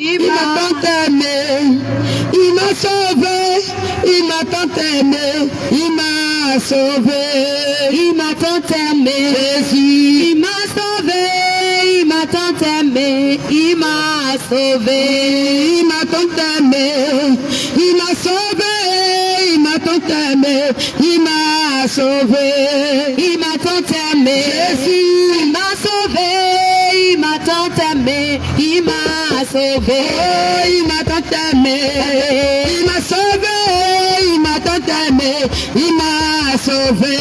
Il m'a tant aimé, il m'a sauvé, il m'a tant aimé, il m'a sauvé, il m'a tant aimé, Jésus, il m'a sauvé, il m'a tant aimé, il m'a sauvé, il m'a tant aimé, il m'a sauvé, il m'a tant aimé, il m'a sauvé, il m'a tant aimé, Jésus, il m'a sauvé, il m'a tant aimé, il m'a sauvé, oh, il m'a tant aimé, il m'a sauvé, il m'a tant aimé, il m'a sauvé,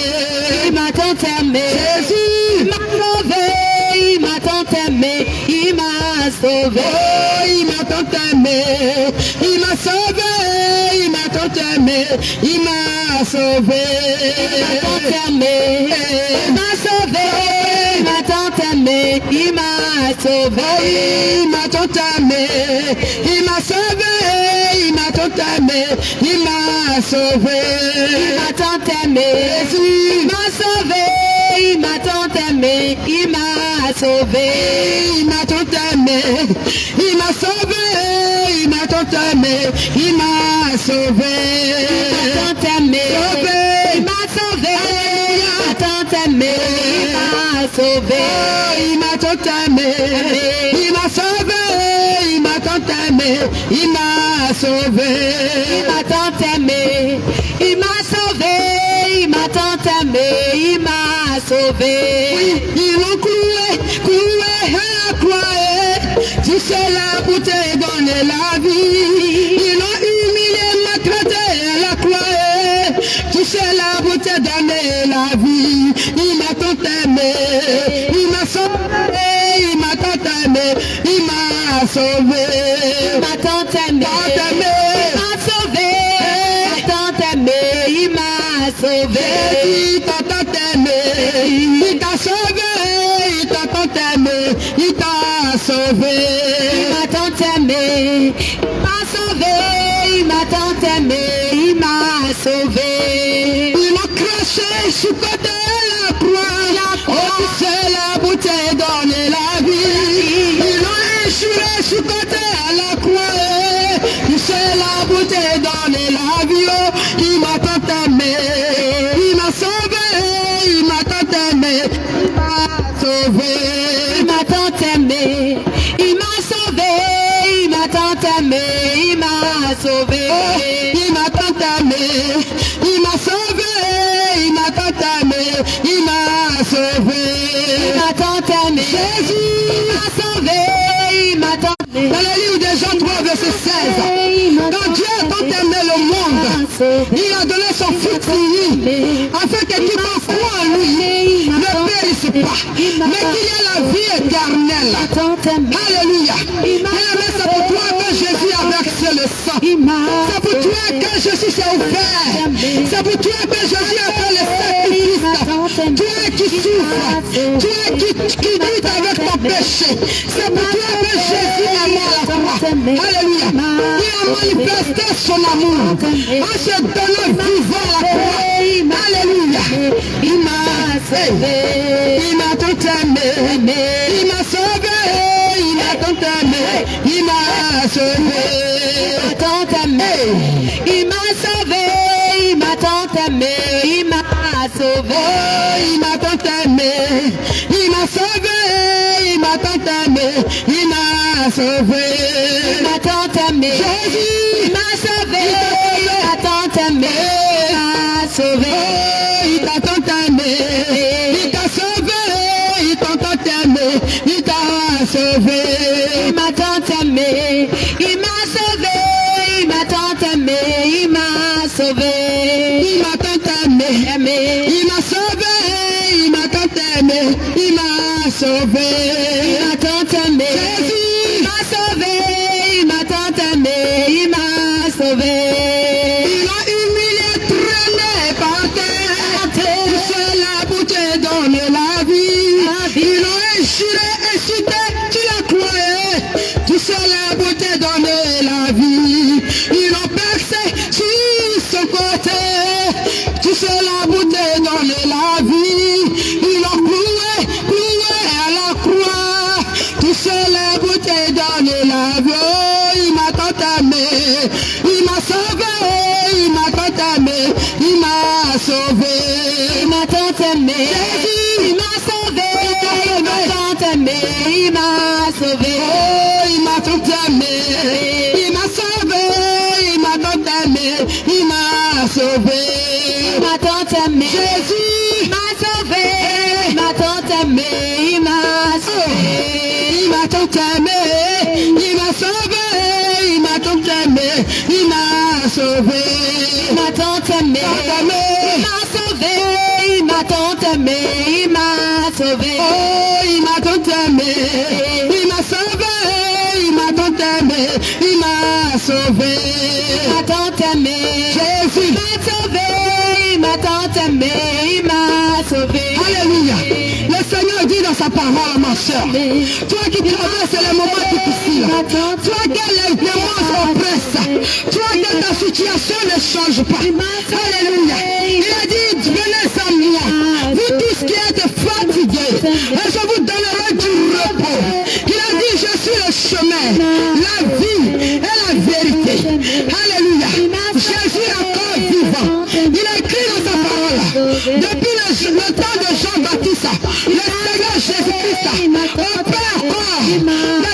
il m'a tant aimé, Jésus, il m'a sauvé, il m'a tant aimé, il m'a sauvé, oh, il m'a tant aimé, il m'a sauvé, il m'a tant aimé, il m'a sauvé, il m'a tant aimé, il m'a sauvé, il m'a tant aimé, il m'a sauvé, il m'a tant aimé, il m'a sauvé, il m'a tant aimé, il m'a sauvé, il m'a tant aimé, Jésus, il m'a sauvé, il m'a tant aimé, il m'a sauvé, il m'a tant aimé, il m'a sauvé, il m'a tant aimé, il m'a sauvé, il m'a tant aimé, il m'a sauvé, il m'a tant aimé, il m'a sauvé, il m'a tant aimé, il m'a sauvé, il m'a tant aimé, il m'a sauvé, il m'a tant aimé, il m'a sauvé, il m'a tant aimé, il m'a sauvé. Oui, ils l'ont cloué à la croix, tu sais là pour te donner la vie. Ils l'ont humilié, maltraité à la croix, tu sais là pour te donner la vie. Il m'a tant aimé, il m'a sauvé, il m'a tant aimé, il m'a sauvé, il m'a tant aimé, il m'a sauvé, il m'a tant aimé, il m'a sauvé, il t'a tant aimé, il t'a sauvé, il t'a tant aimé, il t'a sauvé, il m'a tant aimé, il m'a sauvé, il m'a tant aimé, il m'a sauvé. Il m'a craché sur côté la croix, oh tu sais la bouteille donner la vie. Ils l'ont échoué sur côté à la croix, tu sais la bouteille donner la vie. Oh, il m'a tant aimé, il m'a sauvé, il m'a tant aimé, il m'a sauvé, il m'a tant aimé, il m'a sauvé, il m'a tant aimé, il m'a sauvé, oh, il m'a tant aimé, il m'a sauvé, il m'a tant aimé, il m'a sauvé, il m'a tant aimé, Jésus, il m'a sauvé, il m'a tant aimé. Dans le livre de Jean 3, verset 16, quand Dieu a tant aimé le monde, il a donné son Fils unique, afin que quiconque croit en lui ne périsse pas, mais qu'il ait la vie éternelle. Alléluia. Bien-aimé, c'est pour toi que Jésus a versé le sang. C'est pour toi que Jésus s'est ouvert. C'est pour toi que Jésus a fait le sacrifice. Toi qui souffres, toi qui luttes avec ton péché. C'est pour toi que Jésus est mort à la croix. Alléluia. Il a manifesté son amour en se donnant vivant à la croix. Alléluia. Il m'a sauvé, il m'a tant aimé, il m'a sauvé, il m'a tant aimé, il m'a sauvé, il m'a tant aimé, il m'a sauvé, il m'a tant aimé, il m'a sauvé, oh, il m'a tant aimé, il m'a sauvé, il m'a tant aimé, il m'a sauvé, il m'a tant aimé, Jésus, il m'a sauvé, il m'a tant aimé, il m'a sauvé, oh, il t'a tant aimé, il t'a sauvé, il t'a tant aimé, il t'a sauvé, il m'a tant aimé, il m'a sauvé, il m'a tant aimé, il m'a sauvé, il m'a tant aimé, il m'a sauvé, il m'a tant aimé, il m'a sauvé, il m'a tant aimé, Jésus, il m'a sauvé, il m'a tant aimé, il m'a sauvé, il a humilié, traîné par terre, c'est la bouteille donne la vie, il a échiré, excité, tu l'as croyé, tu sais la bouteille donne la vie, il a percé sur son côté, tu sais la bouteille donne la vie, il a cloué à la croix, tu sais la bouteille donne la vie. tant aimé, il m'a sauvé, il m'a tant aimé, il m'a sauvé, il m'a tant aimé, Jésus, il m'a sauvé, il m'a tant aimé, il m'a sauvé, oh, il m'a tant aimé, il m'a sauvé, il m'a tant aimé, il m'a sauvé, il m'a tant aimé, Jésus, il m'a sauvé, il m'a tant aimé, il m'a sauvé, il m'a tant aimé, il m'a sauvé, il m'a tant aimé, il m'a sauvé, il m'a tant aimé, il m'a sauvé, il m'a tant aimé, il m'a sauvé, oh, il m'a tant aimé, il m'a sauvé, il m'a tant aimé, il m'a sauvé, il m'a tant aimé, Jésus m'a sauvé, il m'a tant aimé, il m'a sauvé. Alléluia. Le Seigneur dit dans sa parole, ma soeur, toi qui traverses les moments difficiles, toi que les démons oppressent, toi que ta situation ne change pas. Alléluia. Il a dit, venez à moi, vous tous qui êtes fatigués, et je vous donnerai du repos. Il a dit, je suis le chemin, la vie et la vérité. Alléluia. Jésus est encore vivant. Il a écrit dans sa parole, depuis le temps de Jean-Baptiste, le Seigneur Jésus-Christ opère encore des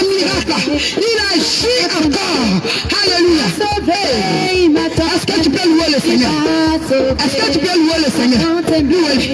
miracles. Il agit encore. Alléluia. Est-ce que tu peux louer le Seigneur? Est-ce que tu peux louer le Seigneur? Louez-le.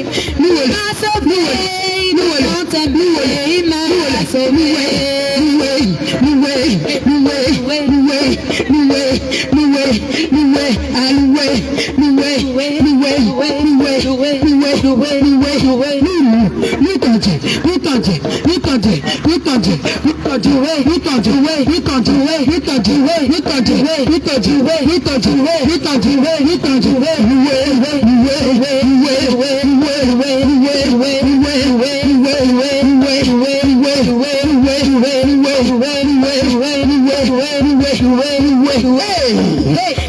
Louez-le.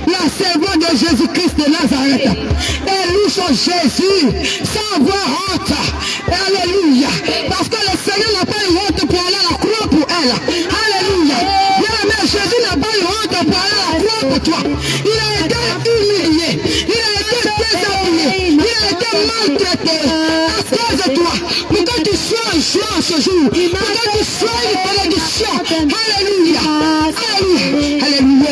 La servante de Jésus-Christ de Nazareth, elle loue son Jésus sans avoir honte. Alléluia. Parce que le Seigneur n'a pas eu honte pour aller à la croix pour elle. Alléluia. Bien, Jésus n'a pas eu honte pour aller à la croix pour toi. Il a été humilié, il a été déshabillé, il a été maltraité à cause de toi. Pour que tu sois en joie ce jour, pour que tu sois une bénédiction. Alléluia. Alléluia. Alléluia.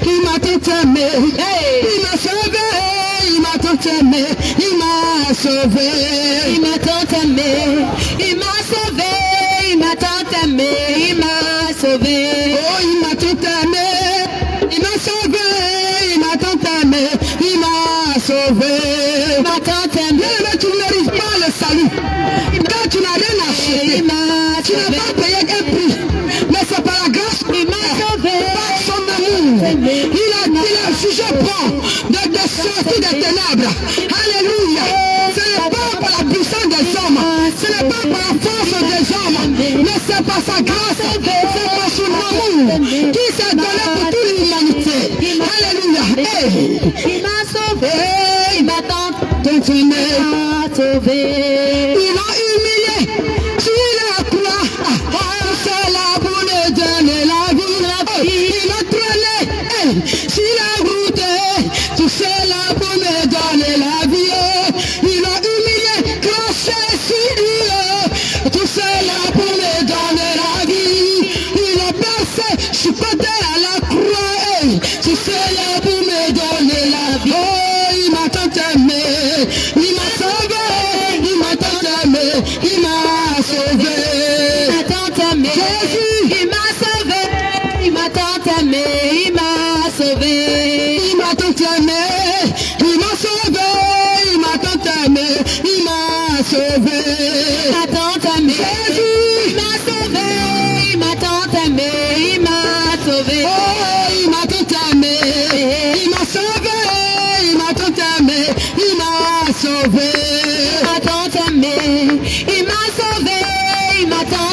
Il m'a tant aimé, il m'a sauvé, il m'a tant aimé, il m'a sauvé, il m'a tant aimé, il m'a sauvé, il m'a tant aimé, il m'a sauvé, oh il m'a tant aimé, il m'a sauvé, il m'a tant aimé, il m'a sauvé, il m'a tant aimé, mais tu ne mérites pas le salut, quand tu n'as rien acheté, tu n'as pas payé un prix, mais c'est par la grâce, il m'a sauvé, par son amour, il a jugé bon de sortir des ténèbres, alléluia, ce n'est pas par la puissance des hommes, ce n'est pas par la force des hommes, mais c'est par sa grâce, c'est par son amour, qui s'est donné pour toute l'humanité, alléluia, il m'a sauvé, il m'a tant sauvé, il m'a humilié, sur la croix, c'est là pour me donner la vie, il m'a traîné, sur la route, tout c'est là pour me donner la vie, il m'a humilié, craché sur lui, tout c'est là pour me donner la vie, il a percé, je suis côté à la croix, tout c'est là pour me donner la vie, oh il m'a tant aimé, il m'a sauvé, il m'a tant aimé, il m'a sauvé, il m'a tant aimé, Jésus, il m'a sauvé, il m'a tant aimé, il m'a sauvé, il m'a tant aimé, il m'a sauvé, il m'a tant aimé, il m'a sauvé, il m'a tant aimé, Jésus, il m'a sauvé, il m'a tant aimé, il m'a sauvé, oh il m'a tant aimé, il m'a sauvé, il m'a tant aimé, il m'a sauvé, il m'a tant aimé, il m'a sauvé, il m'a tant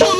True.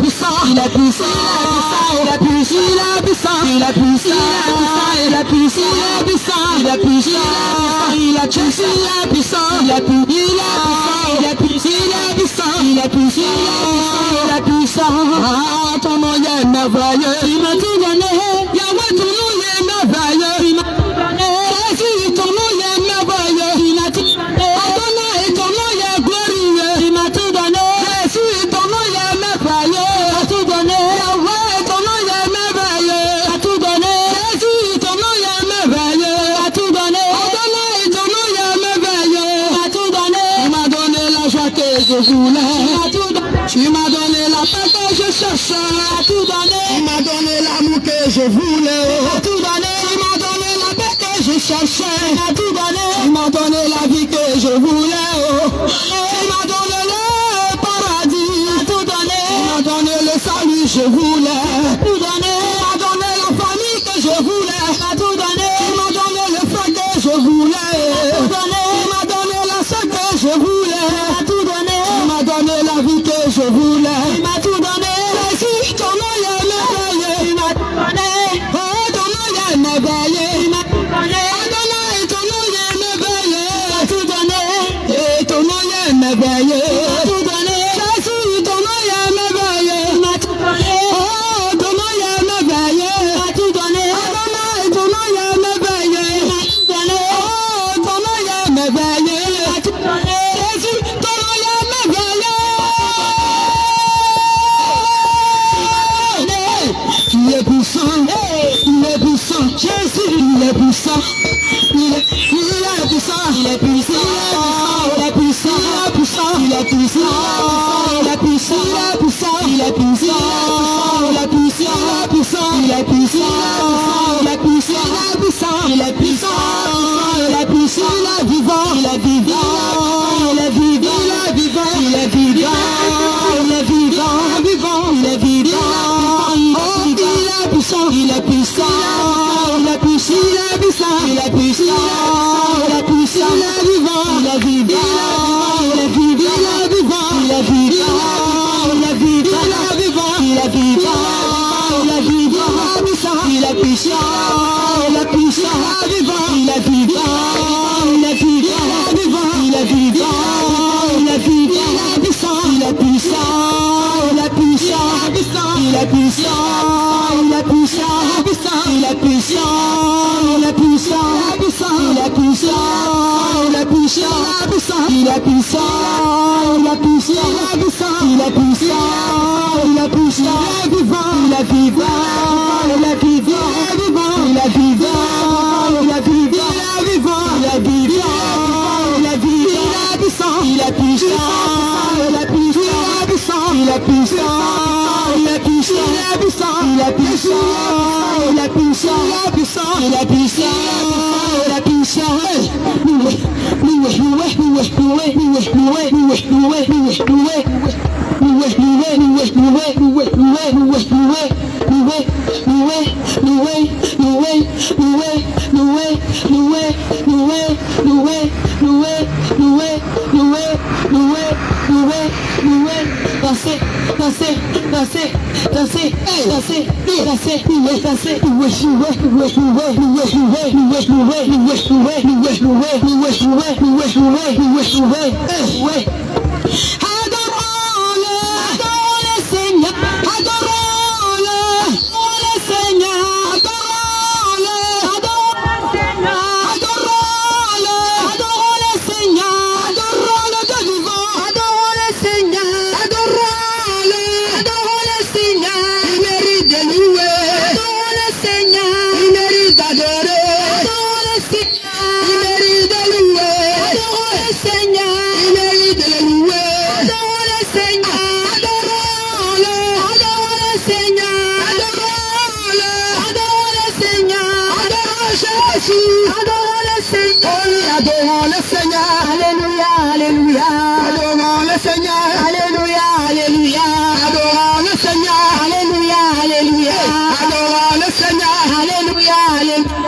puissant, il est puissant, il est puissant, il est puissant, il est puissant, il est puissant, il est puissant, il est puissant, il est puissant, il est puissant, il est puissant, il est puissant. Ah, ton nom est merveilleux, il m'a tout donné. Yahweh, ton nom est merveilleux, il m'a tout donné. Jésus, ton nom est merveilleux, il m'a tout donné. Adonai, ton nom est glorieux, il m'a tout donné. Jésus, ton nom est merveilleux, il m'a tout donné. Yahweh, ton nom est merveilleux, il m'a tout donné. Jésus, ton nom est merveilleux, il m'a tout donné. Adonai, ton nom est merveilleux, il m'a tout donné. Tu m'as donné la joie que je voulais, il m'a tout donné. Tu m'as donné la paix que je cherchais. tout donné. Il m'a donné l'amour que je voulais. Il m'a tout donné. Il m'a donné la paix que je cherchais. Il m'a tout donné. Il m'a donné la vie que je voulais. Il m'a donné le paradis. Il m'a tout donné. Il m'a donné le salut je voulais. Tout donné. Il m'a donné la famille que je voulais. Il m'a tout donné. Il m'a donné le frère que je voulais. Il m'a tout donné. Il m'a donné la soeur que je voulais. Il m'a tout donné. Il m'a donné la vie que je voulais. Il m'a tout donné. Jésus, ton nom est merveilleux. Il m'a tout donné. Oh, ton nom est merveilleux. Il m'a tout donné. Adonai, ton nom est merveilleux. Il m'a tout donné. Et ton nom est merveilleux. Il m'a tout donné. Jésus, ton nom est merveilleux. Il m'a tout donné. Oh, ton nom est merveilleux. Il m'a tout donné. Adonai, ton nom est merveilleux. Il m'a tout donné. Oh, ton nom est merveilleux. Il m'a tout donné. Jésus, ton nom est merveilleux. Il est puissant, il est puissant, Jésus, il est puissant, il est puissant, il est puissant, il est puissant, il est puissant, il est puissant, il est puissant, il est puissant, il est puissant, il est puissant, il est puissant, il est puissant, il est puissant, il est puissant, il est vivant, il est vivant, il est vivant, il est vivant, il est vivant, il est vivant, il est vivant. Il est puissant, il est puissant, il est puissant, il est puissant, il est puissant, il est vivant, il est vivant, il est vivant, il est vivant, il est vivant, il est vivant, il est vivant, il est vivant, il est puissant, il est puissant, il est vivant, il est vivant, il est vivant, il est vivant, il est puissant, il est puissant, il est puissant. Il est puissant, il est puissant, il est puissant, il est puissant, il est puissant, il est puissant, il est puissant, il est puissant, il est puissant, il est puissant, il est vivant, il est vivant, il est vivant, il est vivant, il est vivant, il est vivant, il est vivant, il est vivant, il est puissant, il est puissant, il est puissant, il est puissant, il est puissant, il est puissant, il est puissant, il est puissant, il est puissant, il est puissant. Adorons le Seigneur, alléluia, alléluia. Adorons le Seigneur, alléluia, alléluia. Adorons le Seigneur, alléluia, alléluia. Adorons le Seigneur, alléluia, alléluia.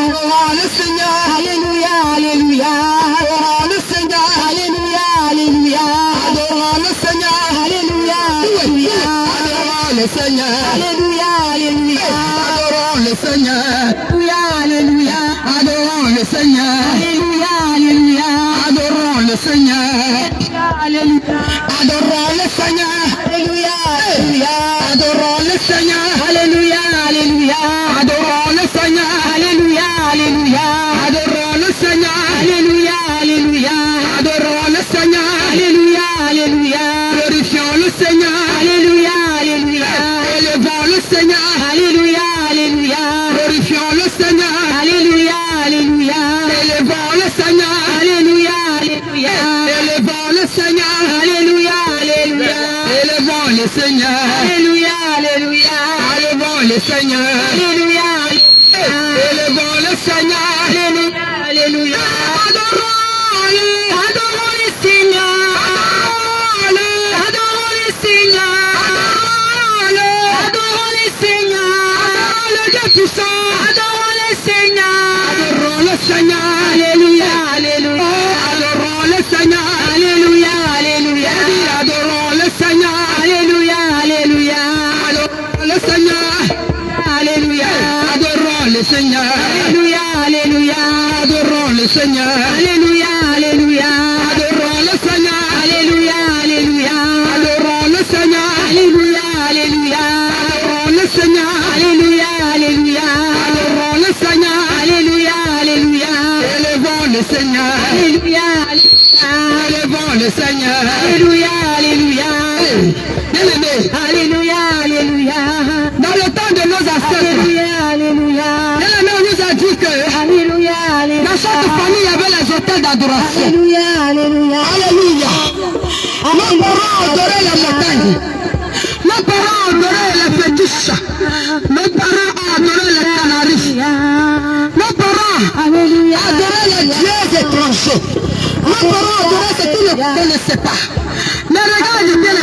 Adorons le Seigneur, alléluia, alléluia. Adorons le Seigneur, alléluia, alléluia. Adorons le Seigneur, alléluia, alléluia. Adorons le Seigneur, alléluia, alléluia. Adorons le Seigneur, alléluia, alléluia. Adorons le Seigneur, alléluia, alléluia. Adorons le Seigneur, alléluia. Adorons le Seigneur, alléluia, alléluia. Adorons le Seigneur, alléluia, alléluia. Adorons le Seigneur, alléluia, alléluia. Adorons le Seigneur, alléluia, alléluia. Adorons le Seigneur, alléluia, alléluia. Glorifions le Seigneur, alléluia, alléluia. Élevons le Seigneur, alléluia, alléluia. Glorifions le Seigneur, alléluia, alléluia. Élevons le Seigneur, alléluia, alléluia. Élevons le Seigneur, alléluia, alléluia. Élevons le Seigneur, alléluia, alléluia. le Seigneur. Alléluia. Élevons le Seigneur. Alléluia. Alléluia. Adorons-le. Adorons le Seigneur. Adorons-le. Adorons le Seigneur. Adorons-le. Adorons le Seigneur. Adorons le Dieu puissant. Adorons le Seigneur. Adorons le Seigneur. Alléluia. Alléluia. Adorons le Seigneur. Alléluia. Alléluia. Adorons le Seigneur. Alléluia. Alléluia. Adorons le Seigneur. Alléluia. Adorons le Seigneur. Alléluia. Alléluia. Adorons le Seigneur. Alléluia. Alléluia. Adorons le Seigneur. Alléluia. Alléluia. Adorons le Seigneur. Alléluia. Alléluia. Adorons le Seigneur. Alléluia. Alléluia. Adorons le Seigneur. Alléluia. Alléluia. Élevons le Seigneur. Alléluia. Élevons le Seigneur. Alléluia. Alléluia. Bien-aimé, Alléluia. Alléluia. dans le temps de nos ancêtres, Alléluia. Alléluia. bien-aimé, on nous a dit que Alléluia. Alléluia. dans chaque famille, il y avait les hôtels d'adoration. Alléluia. Alléluia. Alléluia. Nos parents adoraient les montagnes. Nos parents adoraient les fétiches. Nos parents adoraient les canaries. Nos parents adoraient les dieux étrangers. Nos parents adoraient ce qu'ils ne connaissaient pas. Mais regarde bien,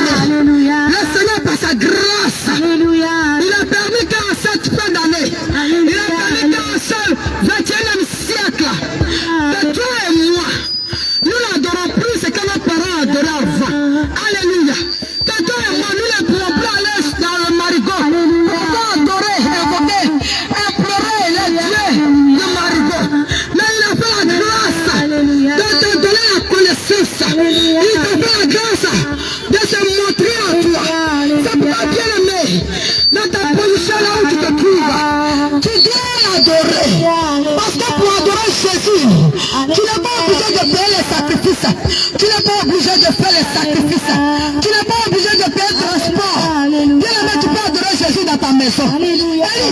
le Seigneur par sa grâce, il a permis qu'en cette fin d'année, il a permis qu'en ce 21e siècle, que toi et moi, nous n'adorons plus ce que nos parents adoraient avant. Alléluia. Que toi et moi, nous ne pouvons plus aller dans le marigot. On va adorer, invoquer, implorer les dieux du marigot. Mais il a fait la grâce de te donner la connaissance. Il te fait la grâce de se montrer en toi. C'est pourquoi, bien aimé, dans ta position là où tu te trouves, tu dois l'adorer. Parce que pour adorer Jésus, tu n'es pas obligé de payer les sacrifices. Tu n'es pas obligé de faire les sacrifices. Tu n'es pas obligé de payer le transport. Bien aimé, tu peux adorer Jésus dans ta maison.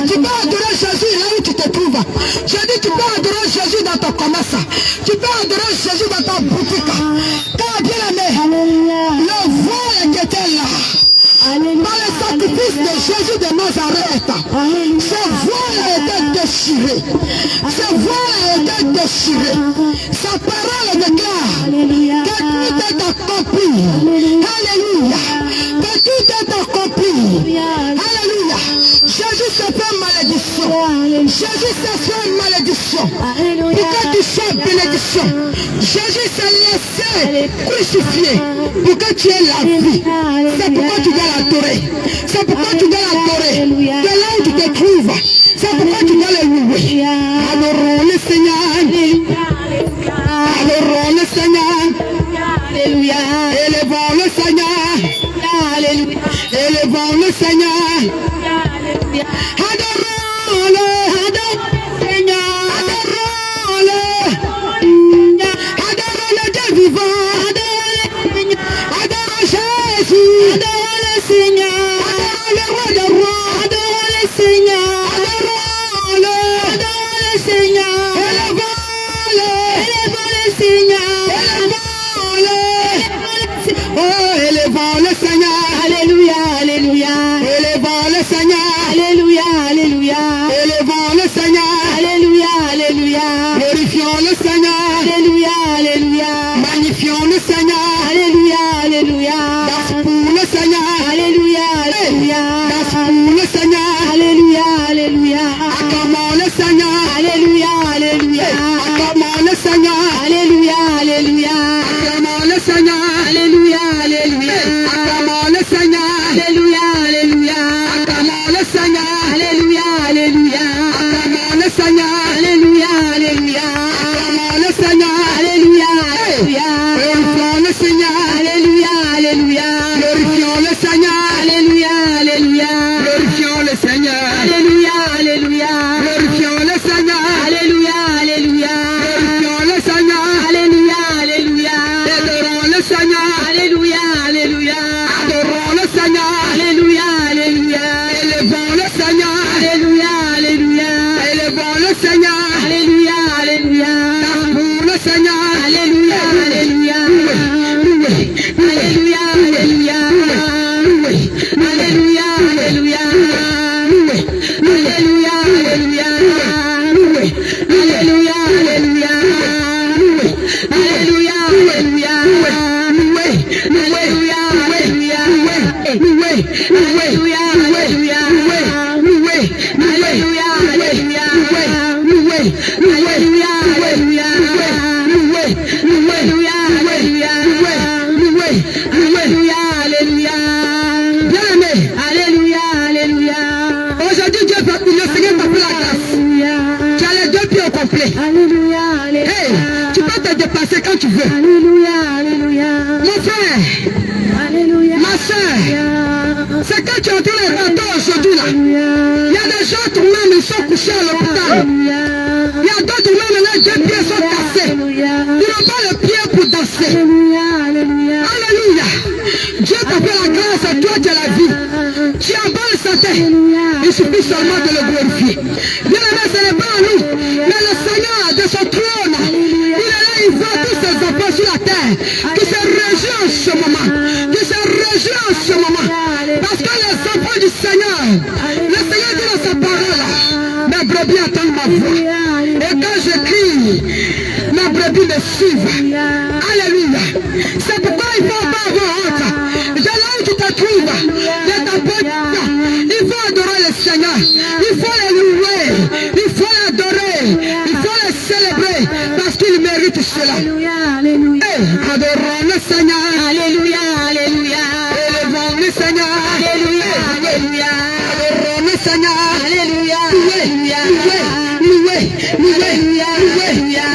Tu peux adorer Jésus là où tu te trouves. Je dis, tu peux adorer Jésus dans ton commerce. Tu peux adorer Jésus dans ta boutique. Car bien aimé, le vol était là. Dans le sacrifice de Jésus de Nazareth, ce voile a été déchiré. Ce voile a été déchiré. Sa parole déclare que tout est accompli. Alléluia. Que tout est accompli. Alléluia. Jésus s'est fait malédiction. Jésus s'est fait malédiction. Pour que tu sois bénédiction. Jésus s'est laissé crucifier pour que tu aies la vie. C'est pourquoi tu dois l'adorer. C'est pourquoi tu dois l'adorer. De là où tu te trouves. C'est pourquoi tu dois le louer. Adorons le Seigneur. Adorons le Seigneur. Alléluia. Élevons le Seigneur. Alléluia. Élevons le Seigneur. Adorons-le. Adorons le Seigneur. Adorons-le. Adorons le Dieu vivant. Adorons Jésus. Adorons le Seigneur. Adorons le roi des rois. Adorons le Seigneur. Adorons-le. Adorons le Seigneur. Élevons-le. Élevons le Seigneur. Élevons-le. Oh, élevons le Seigneur. Alléluia. Alléluia. Élevons le Seigneur. Alléluia. Alléluia. Élevons le Seigneur. Alléluia. Alléluia. Glorifions le Seigneur. Alléluia. Alléluia. Magnifions le Seigneur. Alléluia. Alléluia. Danse pour le Seigneur. Alléluia. Alléluia. Danse pour le Seigneur. Alléluia. Alléluia. Acclamons le Seigneur. Alléluia. Alléluia. Acclamons le Seigneur. Alléluia. Alléluia. Acclamons le Seigneur. Alléluia. Alléluia. Acclamons le Seigneur. Alléluia. Alléluia. Acclamons le Seigneur. Alléluia. Alléluia. Acclamons le Seigneur. Alléluia. Alléluia. Acclamons le Seigneur. Alléluia. Alléluia. Glorifions le Seigneur. Alléluia. Alléluia. Glorifions le Seigneur. Alléluia. Alléluia. Glorifions le Seigneur. Alléluia. Alléluia. Glorifions le Seigneur. Alléluia. Alléluia. Glorifions le Seigneur. Alléluia. Alléluia. Adorons le Seigneur. Alléluia, Alléluia. Alléluia, Alléluia. Alléluia, Alléluia. Alléluia, Alléluia. Alléluia, Alléluia. Alléluia, Alléluia. Alléluia, Alléluia. Alléluia, Alléluia. Bien-aimé. Alléluia, Alléluia. Aujourd'hui, Dieu va, le Seigneur t'a fait la grâce. Tu as les deux pieds au complet. Alléluia, Alléluia. Hey, tu peux te dépasser quand tu veux. Alléluia, Alléluia. Mon frère, Alléluia. ma soeur, c'est quand tu entends les bateaux aujourd'hui là. Il y a des gens tout même, ils sont couchés à l'hôpital. Il y a d'autres même, les deux pieds sont cassés. Ils n'ont pas le pied pour danser. Alléluia, Alléluia. Alléluia. Dieu t'a fait la grâce à toi, tu as la vie. Tu es en bonne santé. Il suffit seulement de le glorifier. Bien aimé, ce n'est pas à nous, mais le Seigneur de son trône, il est là, il voit tous ses enfants sur la terre, qui se réjouissent en ce moment, qui se réjouissent en ce moment, parce que les enfants du Seigneur, le Seigneur dit dans sa parole, mes brebis entendent ma voix, et quand je crie, mes brebis me suivent. Alléluia. C'est pourquoi il faut pas avoir honte. De là où tu te trouves, de ta porte, il faut adorer le Seigneur, il faut le louer, il faut l'adorer, il faut le célébrer, parce qu'il mérite cela. Alléluia, Alléluia. Hey, adorons le Seigneur. Alléluia, Alléluia. Élevons le Seigneur. Alléluia, Alléluia. Adorons le Seigneur. Alléluia, Alléluia. Loué, loué, Alléluia, Alléluia.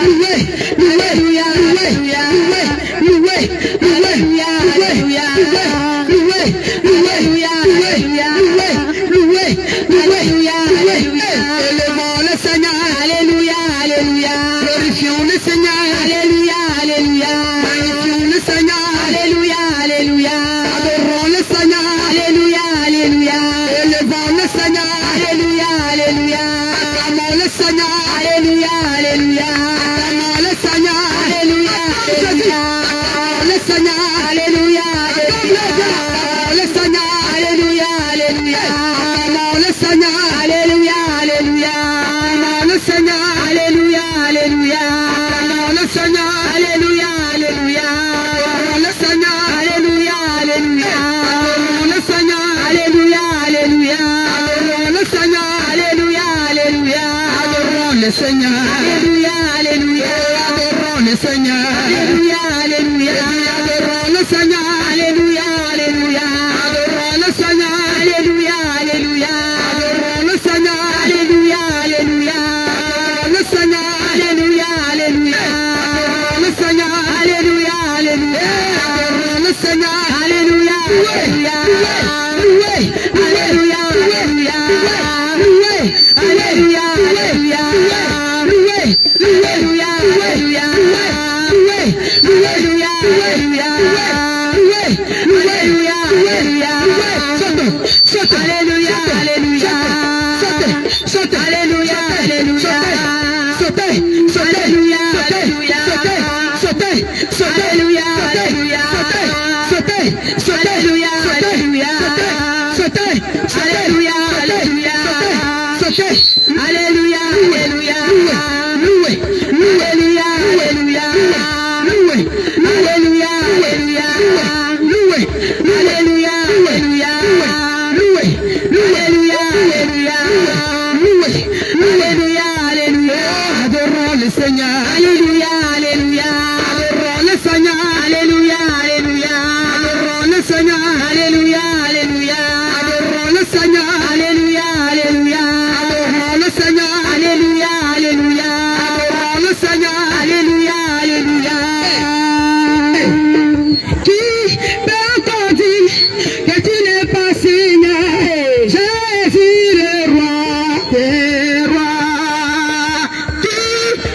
loué, Alléluia, Alléluia. loué, Alléluia, Alléluia. Alléluia, Alléluia. Alléluia, Alléluia. Élevons le Seigneur. Alléluia, Alléluia. Glorifions le Seigneur. Alléluia, Alléluia. Magnifions le Seigneur. Alléluia, Alléluia. Adorons le Seigneur. Alléluia, Alléluia. Élevons le Seigneur. Alléluia, Alléluia. Acclamons le Seigneur. Alléluia, Alléluia. Acclamons le Seigneur. Alléluia, Alléluia. Acclamons le Seigneur. Alléluia, Acclamons le Seigneur. Alléluia, Alléluia. Acclamons le Seigneur. Alléluia, Alléluia. Acclamons le Seigneur. Alléluia, Alléluia. Acclamons le Seigneur. Alléluia, Alléluia. Acclamons le Seigneur. Alléluia, Alléluia. Acclamons le Seigneur. Alléluia, Alléluia. Adorons le Seigneur. Alléluia, Alléluia. Adorons le Seigneur. Alléluia, Alléluia. Adorons le Seigneur. Alléluia, Alléluia. Adorons le Seigneur. Alléluia, Alléluia. Adorons le Seigneur. Alléluia, Alléluia. Adorons le Seigneur. Alléluia, Alléluia. Adorons le Seigneur. Alléluia, Alléluia. Adorons le Seigneur. Alléluia, Alléluia. Adorons le Seigneur. Alléluia, Alléluia. Loué, Alléluia, Alléluia. loué, Alléluia, Alléluia. loué, Alléluia, Alléluia. Alléluia, Alléluia. Alléluia, Alléluia. Saute, Alléluia, Alléluia. saute, Alléluia, Alléluia. sautez, Alléluia, Alléluia. sautez, Alléluia, Alléluia. sautez, Alléluia, Alléluia. Alléluia, Alléluia. Alléluia, Alléluia. loué, Alléluia, Alléluia. Alléluia, Alléluia. loué, Alléluia, Alléluia. loué, Alléluia, Alléluia. Alléluia, Alléluia. adorons le Seigneur. Alléluia, Alléluia. Adorons le Seigneur. Alléluia, Alléluia. Adorons le Seigneur. Alléluia, Alléluia. Adorons le Seigneur. Alléluia, Alléluia. Adorons le Seigneur. Alléluia, Alléluia. Adorons le Seigneur. Alléluia, Alléluia. Qui peut encore dire que tu n'es pas Seigneur? Jésus le roi des rois. Qui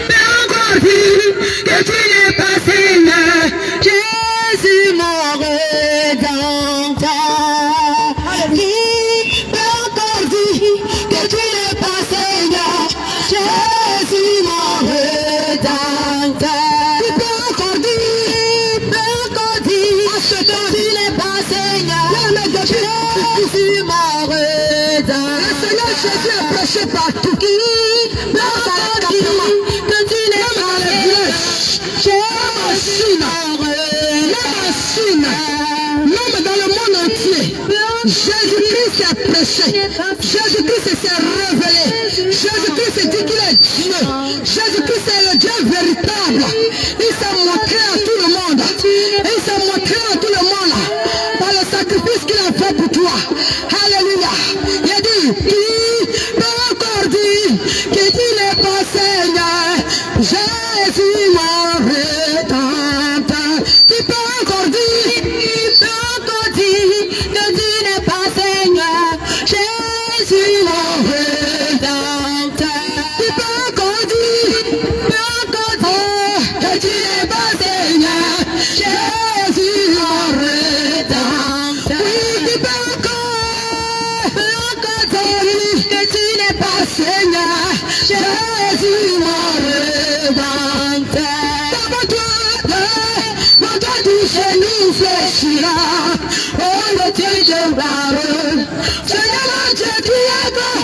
peut encore dire que tu n'es pas Seigneur? Jésus mon rédempteur. Qui peut encore dire que tu n'es pas Seigneur? Jésus mon rédempteur. Qui peut encore dire que tu n'es pas Seigneur? Jésus mon rédempteur. Le Seigneur Jésus est prêché partout. Que tu n'es pas dans les villages. Même dans le monde entier, Jésus-Christ est prêché. Jésus-Christ s'est révélé. Jésus-Christ dit qu'il est Dieu. Jésus-Christ est le Dieu véritable. Il s'est montré à tout le monde. Il s'est montré à tout le monde par le sacrifice qu'il a fait pour toi. Alléluia. Il a dit, qui peut encore dire que tu n'es pas Seigneur? Jésus mon rédempteur. Qui peut encore dire que tu n'es pas Seigneur? Jésus mon rédempteur. Qui peut encore dire que tu n'es pas Seigneur? Jésus mon rédempteur. Oui, qui peut encore dire que tu n'es pas Seigneur? Jésus mon rédempteur. Dans toi toucher nous fléchira. Oh le Dieu de gloire. Seigneur mon Dieu, tu es bon.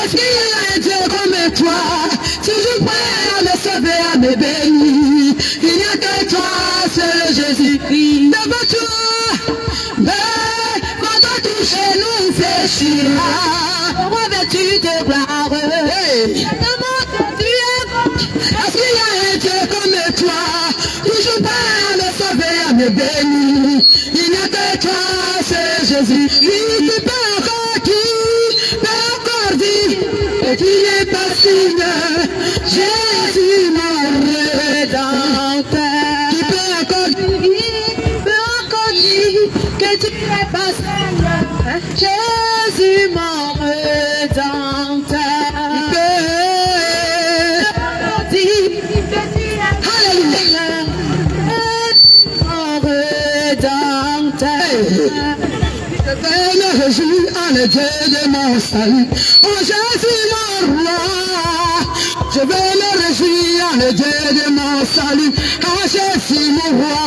Est-ce qu'il y a un Dieu comme toi? Toujours prêt à me sauver, à me bénir. Il n'y a que toi, c'est le Jésus-Christ. Devant toi, mais quand toi toucher nous fléchira. Revêtu de gloire. Est-ce qu'il y a un Dieu comme toi? Toujours pas à me sauver, à me bénir. Il n'y a que toi, c'est Jésus. Lui qui peut encore dire que tu n'es pas Seigneur. Jésus mon rédempteur. Qui peut encore dire que tu n'es pas Seigneur. Jésus mon rédempteur. Je vais me réjouir en le Dieu de mon salut. Oh Jésus mon roi. Je vais me réjouir en le Dieu de mon salut. Oh Jésus mon roi.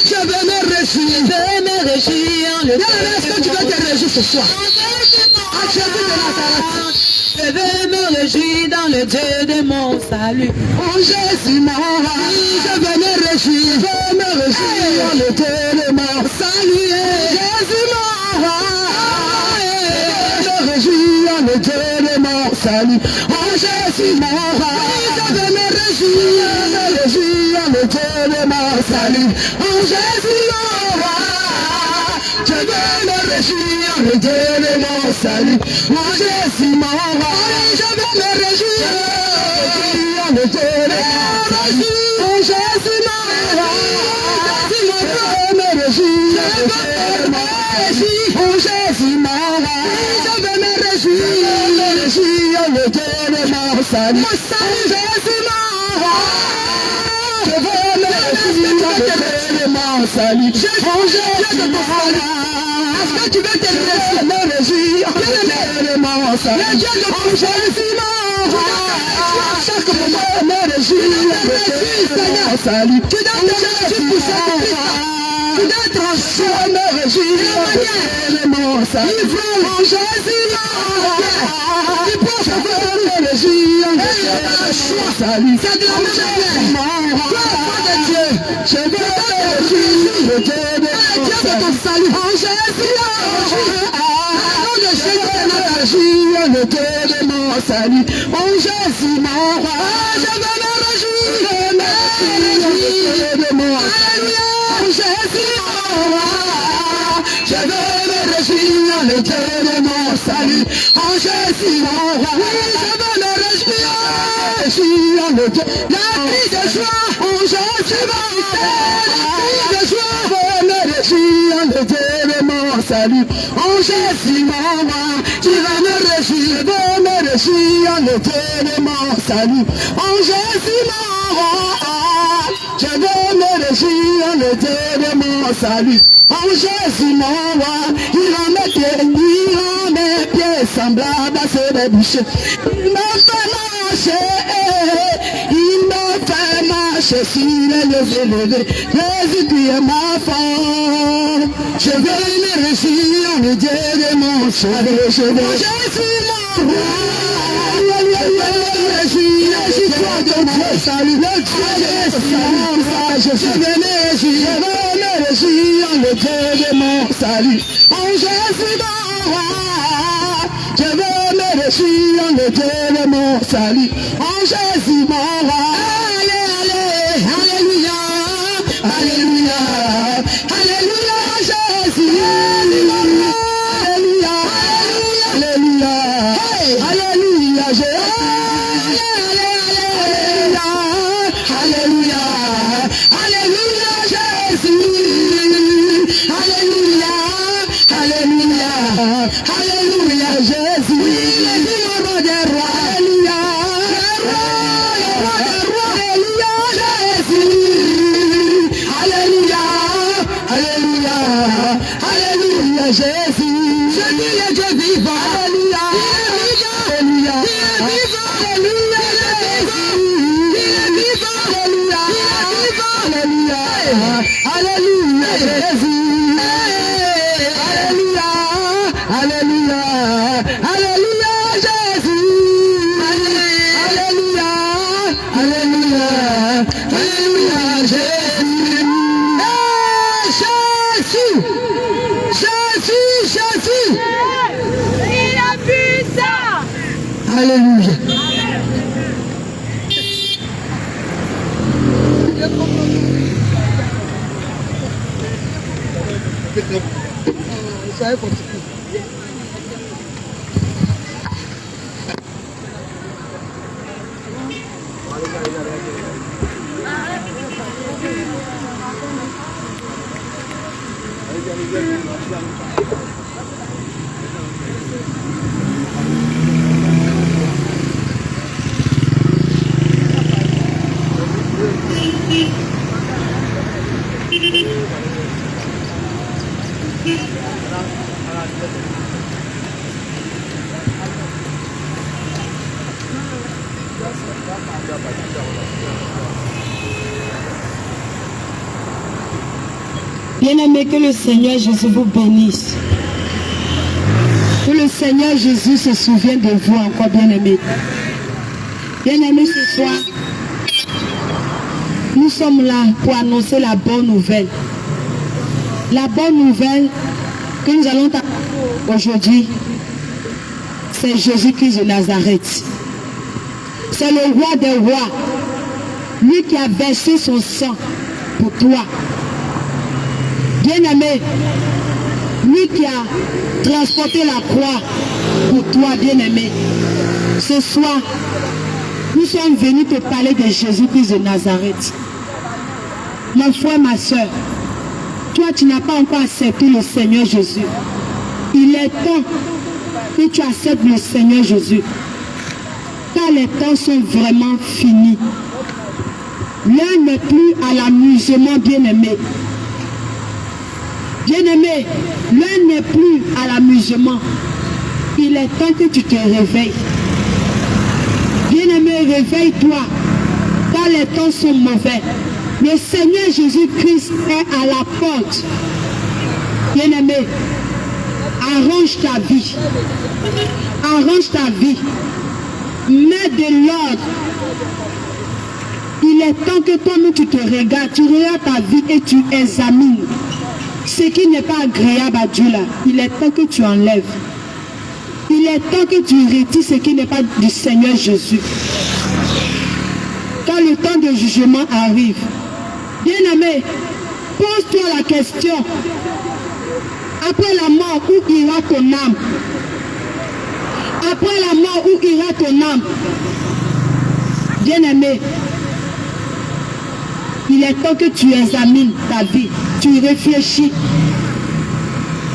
Je vais me réjouir. Je vais me réjouir en le Dieu de mon salut. Est-ce que tu veux te réjouir ce soir? Ah Jésus de Nazareth. Je vais me réjouir dans le Dieu de mon salut. Oh Jésus mon roi. Je vais me réjouir. Je vais me réjouir dans le Dieu de mon salut. Jésus mon roi. Je vais me réjouir dans le Dieu de mon salut. Oh Jésus mon roi. Je vais me réjouir dans le Dieu de mon salut. Oh Jésus mon roi. Je vais me réjouir dans le Dieu de mon salut. Oh Jésus mon roi. Je vais me réjouir dans le Dieu de mon salut. Oh Jésus mon roi. Je vais me réjouir dans le oh Jésus mon roi. Je vais me réjouir dans le Dieu de mon salut. Mon salut Jésus mon roi. Je vais me réjouir dans le Dieu de mon salut. Oh Jésus mon roi. Est-ce que tu veux te réjouir dans le Dieu de mon salut? Le Dieu de mon Jésus mon roi. Chaque moment me réjouir dans le Dieu de mon salut. Tu dois te réjouir pour ça. Tu dois te me réjouir de mon salut. Mon Jésus mon roi. Tu peux me réjouir de mon salut. C'est de la même Dieu. Je veux me réjouir de ton salut. Mon Jésus mon roi. Le Dieu de mon salut, mon Jésus mon roi. Je veux me réjouir de mon Alléluia, mon Jésus mon roi. Je veux me réjouir le Dieu de mon salut, mon Jésus mon roi. Je veux me réjouir le Dieu. La crie de joie, mon Jésus mon roi. La crie de joie, je veux me réjouir le Dieu de mon salut, mon Jésus mon roi. Tu vas me réjouir, le Dieu de mon salut. En Jésus mon roi, je veux me réjouir, le Dieu de mon salut. En Jésus mon roi, il rend mes pieds semblables à ceux des bouchers. Il me fait marcher sur les lieux élevés. Jésus qui est ma forme. Je veux me réjouir, le Dieu de mon salut. Je veux Jésus mon Salut, le Dieu de mon salut. En Jésus mon roi, je veux me réjouir en le Dieu de mon salut. En Jésus mon roi, allez, allez, alléluia, alléluia, alléluia, Jésus, alléluia, alléluia, alléluia, Jésus. Alléluia, Jésus, il est le roi des rois. Alléluia, alléluia, Jésus. Alléluia, alléluia, alléluia, Jésus. Je dis le Dieu vivant. Alléluia, alléluia, alléluia, alléluia, alléluia, Jésus. Alléluia, alléluia, Jésus. Alléluia, alléluia, alléluia, Jésus. Jésus, Jésus, Jésus. Il a pu ça. Alléluia. Bien-aimés, que le Seigneur Jésus vous bénisse. Que le Seigneur Jésus se souvienne de vous encore, bien-aimés. Bien-aimés, ce soir, nous sommes là pour annoncer la bonne nouvelle. La bonne nouvelle que nous allons aujourd'hui, c'est Jésus-Christ de Nazareth. C'est le roi des rois, lui qui a versé son sang pour toi. Bien-aimé, lui qui a transporté la croix pour toi, bien-aimé. Ce soir, nous sommes venus te parler de Jésus-Christ de Nazareth. Mon frère, ma soeur, toi, tu n'as pas encore accepté le Seigneur Jésus. Il est temps que tu acceptes le Seigneur Jésus. Car les temps sont vraiment finis. L'heure n'est plus à l'amusement, bien-aimé. Bien-aimé, l'heure n'est plus à l'amusement. Il est temps que tu te réveilles. Bien-aimé, réveille-toi. Car les temps sont mauvais. Le Seigneur Jésus-Christ est à la porte. Bien-aimé, arrange ta vie. Arrange ta vie. Mets de l'ordre. Il est temps que toi-même tu te regardes. Tu regardes ta vie et tu examines. Ce qui n'est pas agréable à Dieu là, il est temps que tu enlèves. Il est temps que tu retires ce qui n'est pas du Seigneur Jésus. Quand le temps de jugement arrive, bien-aimé, pose-toi la question. Après la mort, où ira ton âme? Après la mort, où ira ton âme? Bien-aimé, il est temps que tu examines ta vie. Tu réfléchis.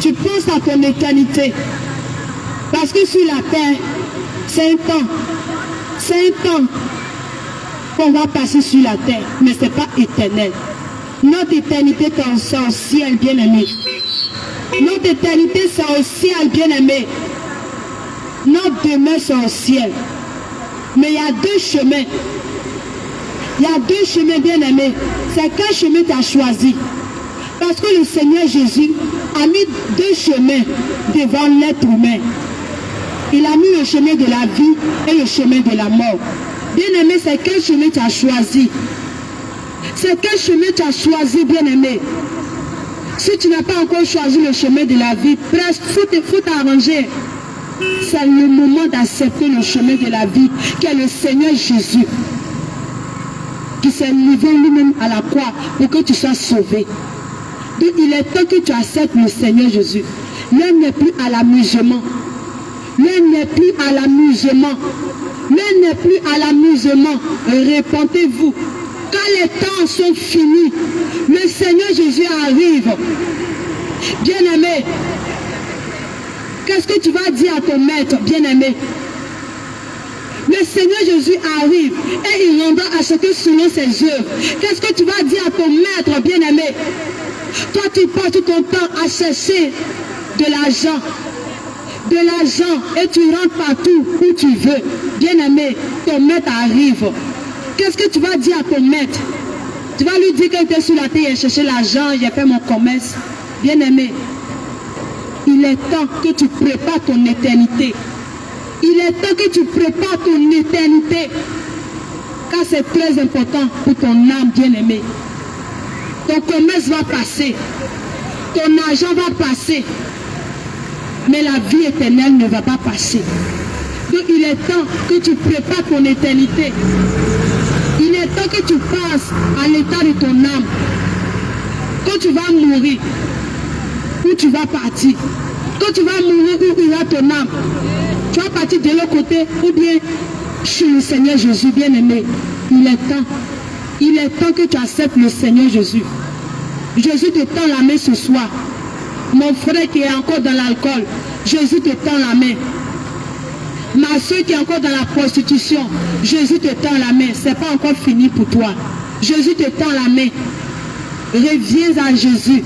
Tu penses à ton éternité. Parce que sur la terre, c'est un temps. C'est un temps qu'on va passer sur la terre. Mais ce n'est pas éternel. Notre éternité, c'est au ciel, bien-aimé. Notre éternité, c'est au ciel, bien-aimé. Notre demeure, c'est au ciel. Mais il y a deux chemins. Il y a deux chemins, bien-aimés. C'est quel chemin tu as choisi? Parce que le Seigneur Jésus a mis deux chemins devant l'être humain. Il a mis le chemin de la vie et le chemin de la mort. Bien-aimé, c'est quel chemin tu as choisi? C'est quel chemin tu as choisi, bien-aimé? Si tu n'as pas encore choisi le chemin de la vie, presque, faut t'arranger. C'est le moment d'accepter le chemin de la vie, qui est le Seigneur Jésus, qui s'est livré lui-même à la croix pour que tu sois sauvé. Donc il est temps que tu acceptes le Seigneur Jésus. L'heure n'est plus à l'amusement. L'heure n'est plus à l'amusement. L'heure n'est plus à l'amusement. Répentez-vous. Quand les temps sont finis, le Seigneur Jésus arrive. Bien-aimé, qu'est-ce que tu vas dire à ton maître, bien-aimé? Le Seigneur Jésus arrive et il rendra à chacun selon ses œuvres. Qu'est-ce que tu vas dire à ton maître, bien-aimé? Toi, tu passes tout ton temps à chercher de l'argent. De l'argent et tu rentres partout où tu veux. Bien-aimé, ton maître arrive. Qu'est-ce que tu vas dire à ton maître? Tu vas lui dire que tu es sur la terre, il a cherché l'argent, il a fait mon commerce. Bien-aimé, il est temps que tu prépares ton éternité. Il est temps que tu prépares ton éternité. Car c'est très important pour ton âme, bien-aimé. Ton commerce va passer. Ton argent va passer. Mais la vie éternelle ne va pas passer. Donc il est temps que tu prépares ton éternité. Il est temps que tu passes à l'état de ton âme. Quand tu vas mourir, où tu vas partir? Quand tu vas mourir, où ira ton âme? Tu vas partir de l'autre côté ou bien chez le Seigneur Jésus, bien-aimé. Il est temps. Il est temps que tu acceptes le Seigneur Jésus. Jésus te tend la main ce soir. Mon frère qui est encore dans l'alcool, Jésus te tend la main. Ma soeur qui est encore dans la prostitution, Jésus te tend la main. Ce n'est pas encore fini pour toi. Jésus te tend la main. Reviens à Jésus.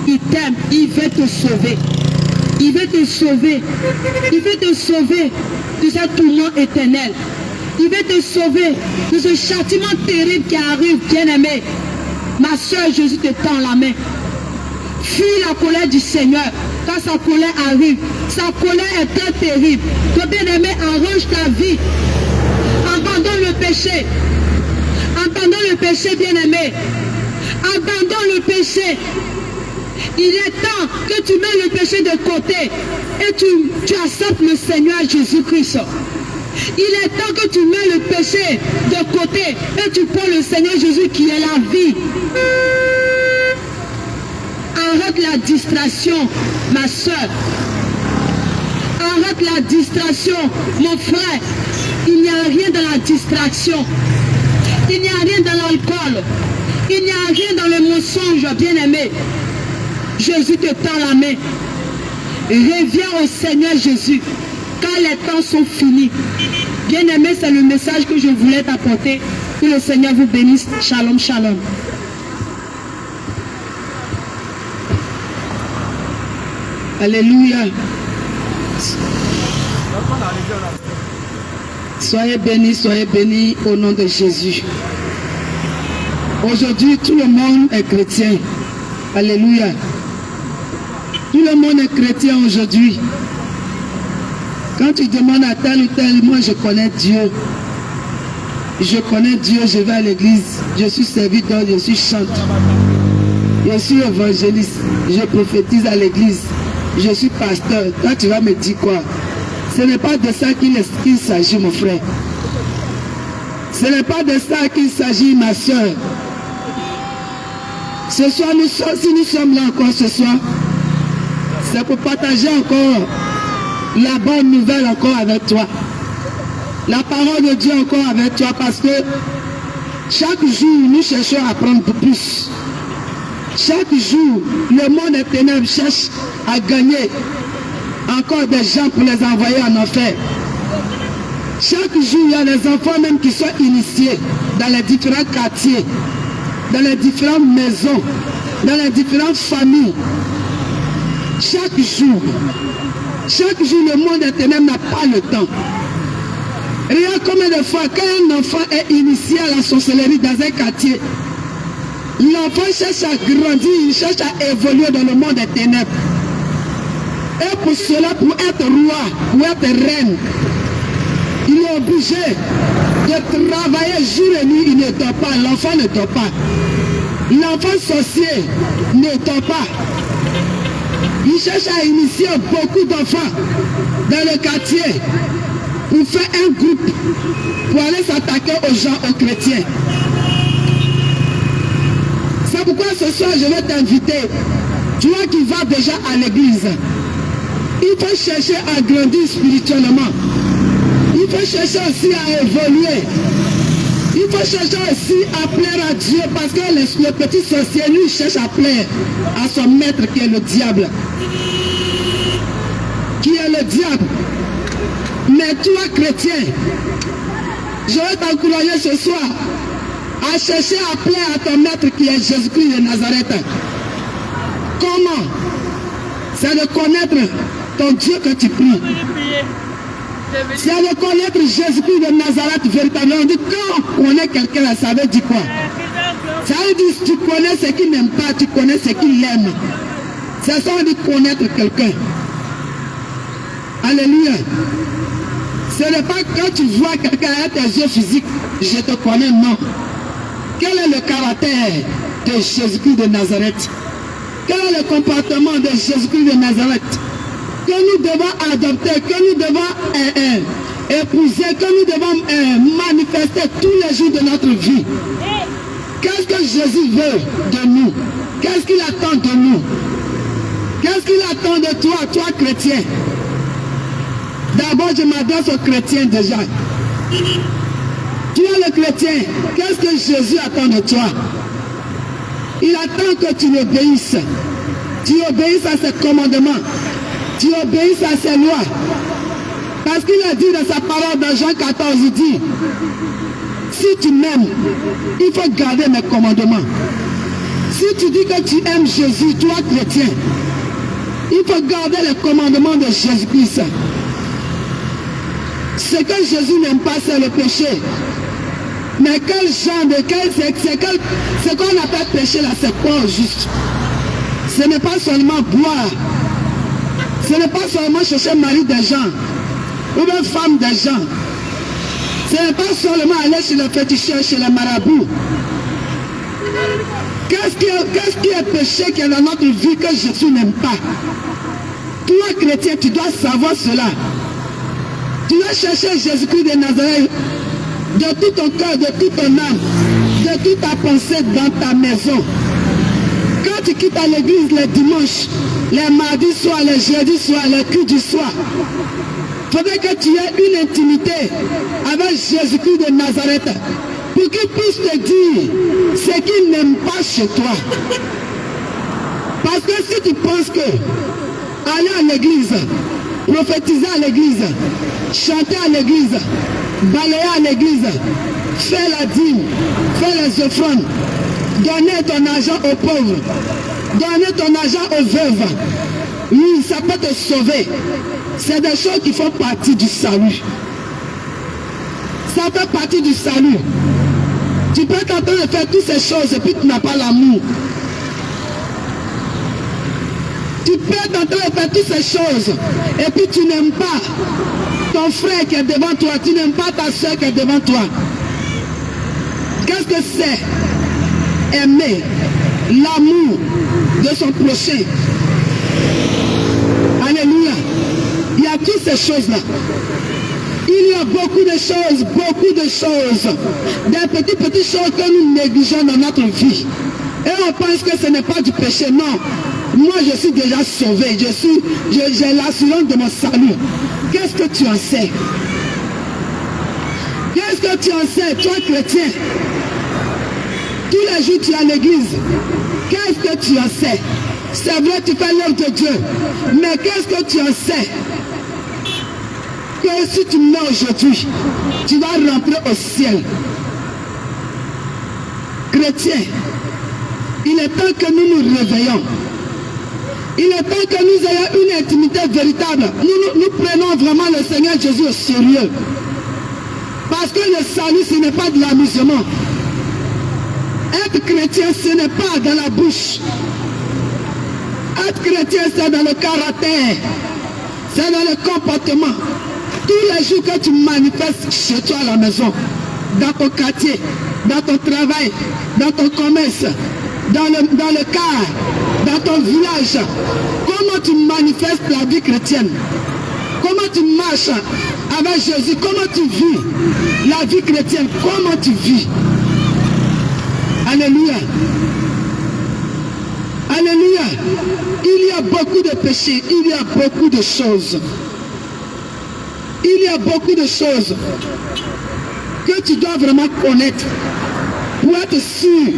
Il t'aime. Il veut te sauver. Il veut te sauver. Il veut te sauver de ce tourment éternel. Il veut te sauver de ce châtiment terrible qui arrive, bien-aimé. Ma soeur, Jésus te tend la main. Fuis la colère du Seigneur. Quand sa colère arrive, sa colère est très terrible. Toi, bien-aimé, arrange ta vie. Abandonne le péché. Abandonne le péché, bien-aimé. Abandonne le péché. Il est temps que tu mets le péché de côté et tu acceptes le Seigneur Jésus-Christ. Il est temps que tu mets le péché de côté et tu prends le Seigneur Jésus qui est la vie. Arrête la distraction, ma soeur. Arrête la distraction, mon frère. Il n'y a rien dans la distraction. Il n'y a rien dans l'alcool. Il n'y a rien dans le mensonge, bien-aimé. Jésus te tend la main. Reviens au Seigneur Jésus, car les temps sont finis. Bien-aimé, c'est le message que je voulais t'apporter. Que le Seigneur vous bénisse. Shalom, shalom. Alléluia. Soyez bénis au nom de Jésus. Aujourd'hui, tout le monde est chrétien. Alléluia. Tout le monde est chrétien aujourd'hui. Quand tu demandes à tel ou tel, moi je connais Dieu. Je connais Dieu, je vais à l'église. Je suis serviteur, je suis chanteur. Je suis évangéliste. Je prophétise à l'église. Je suis pasteur. Toi tu vas me dire quoi? Ce n'est pas de ça qu'il s'agit, mon frère. Ce n'est pas de ça qu'il s'agit, ma soeur. Ce soir, si nous sommes là encore ce soir, c'est pour partager encore la bonne nouvelle encore avec toi. La parole de Dieu encore avec toi, parce que chaque jour, nous cherchons à apprendre plus. Chaque jour, le monde des ténèbres cherche à gagner encore des gens pour les envoyer en enfer. Chaque jour, il y a des enfants même qui sont initiés dans les différents quartiers, dans les différentes maisons, dans les différentes familles. Chaque jour, le monde des ténèbres n'a pas le temps. Regarde combien de fois, quand un enfant est initié à la sorcellerie dans un quartier, l'enfant cherche à grandir, il cherche à évoluer dans le monde des ténèbres. Et pour cela, pour être roi, pour être reine, il est obligé de travailler jour et nuit. Il ne dort pas, l'enfant ne dort pas. L'enfant sorcier ne dort pas. Il cherche à initier beaucoup d'enfants dans le quartier pour faire un groupe, pour aller s'attaquer aux gens, aux chrétiens. C'est pourquoi ce soir je vais t'inviter, toi qui vas déjà à l'église, il faut chercher à grandir spirituellement. Il faut chercher aussi à évoluer. Il faut chercher aussi à plaire à Dieu parce que le petit sorcier, lui, cherche à plaire à son maître qui est le diable. Qui est le diable. Mais toi, chrétien, je vais t'encourager ce soir à chercher à plaire à ton maître qui est Jésus-Christ de Nazareth. Comment? C'est de connaître ton Dieu que tu pries. C'est de connaître Jésus-Christ de Nazareth véritablement. On dit quand on connaît quelqu'un, ça veut dire quoi? Ça veut dire tu connais ce qu'il n'aime pas, tu connais ce qu'il aime. C'est ça on dit connaître quelqu'un. Alléluia. Ce n'est pas quand tu vois quelqu'un avec tes yeux physiques, je te connais, non. Quel est le caractère de Jésus-Christ de Nazareth? Quel est le comportement de Jésus-Christ de Nazareth que nous devons adopter, que nous devons épouser, que nous devons manifester tous les jours de notre vie? Qu'est-ce que Jésus veut de nous? Qu'est-ce qu'il attend de nous? Qu'est-ce qu'il attend de toi, toi chrétien? D'abord, je m'adresse aux chrétiens déjà. Tu es le chrétien. Qu'est-ce que Jésus attend de toi? Il attend que tu l'obéisses. Tu obéisses à ses commandements. Tu obéisses à ses lois. Parce qu'il a dit dans sa parole dans Jean 14, il dit, si tu m'aimes, il faut garder mes commandements. Si tu dis que tu aimes Jésus, toi chrétien, il faut garder les commandements de Jésus-Christ. Ce que Jésus n'aime pas, c'est le péché. Mais quel genre de... Ce qu'on appelle péché là, c'est quoi au juste? Ce n'est pas seulement boire. Ce n'est pas seulement chercher mari des gens. Ou bien femme des gens. Ce n'est pas seulement aller chez les féticheurs, chez les marabouts. Qu'est-ce qui est péché qui est dans notre vie que Jésus n'aime pas? Toi chrétien, tu dois savoir cela. Tu dois chercher Jésus-Christ de Nazareth de tout ton cœur, de toute ton âme, de toute ta pensée dans ta maison. Quand tu quittes à l'église les dimanches, les mardis soirs, les jeudis soirs, les cultes du soir, il faudrait que tu aies une intimité avec Jésus-Christ de Nazareth pour qu'il puisse te dire ce qu'il n'aime pas chez toi. Parce que si tu penses que aller à l'église, prophétiser à l'église, chanter à l'église, balayer à l'église, faire la dîme, faire les offrandes, donner ton argent aux pauvres, donner ton argent aux veuves, oui, ça peut te sauver. C'est des choses qui font partie du salut. Ça fait partie du salut. Tu peux être en train de faire toutes ces choses et puis tu n'as pas l'amour. Tu peux être en train de faire toutes ces choses et puis tu n'aimes pas ton frère qui est devant toi, tu n'aimes pas ta soeur qui est devant toi. Qu'est-ce que c'est? Aimer l'amour de son prochain. Alléluia. Il y a toutes ces choses-là. Il y a beaucoup de choses, des petites choses que nous négligeons dans notre vie. Et on pense que ce n'est pas du péché, non. Moi, je suis déjà sauvé, j'ai l'assurance de mon salut. Qu'est-ce que tu en sais? Qu'est-ce que tu en sais, toi chrétien? Tous les jours, tu es à l'église. Qu'est-ce que tu en sais? C'est vrai, tu fais l'œuvre de Dieu. Mais qu'est-ce que tu en sais? Que si tu meurs aujourd'hui, tu vas rentrer au ciel. Chrétien, il est temps que nous nous réveillons. Il est temps que nous ayons une intimité véritable. Nous prenons vraiment le Seigneur Jésus au sérieux. Parce que le salut, ce n'est pas de l'amusement. Être chrétien, ce n'est pas dans la bouche. Être chrétien, c'est dans le caractère. c'est dans le comportement. Tous les jours que tu manifestes chez toi à la maison, dans ton quartier, dans ton travail, dans ton commerce, dans le car, dans ton village, comment tu manifestes la vie chrétienne? Comment tu marches avec Jésus? Comment tu vis la vie chrétienne? Comment tu vis? Alléluia. Alléluia. Il y a beaucoup de péchés, il y a beaucoup de choses. Il y a beaucoup de choses que tu dois vraiment connaître pour être sûr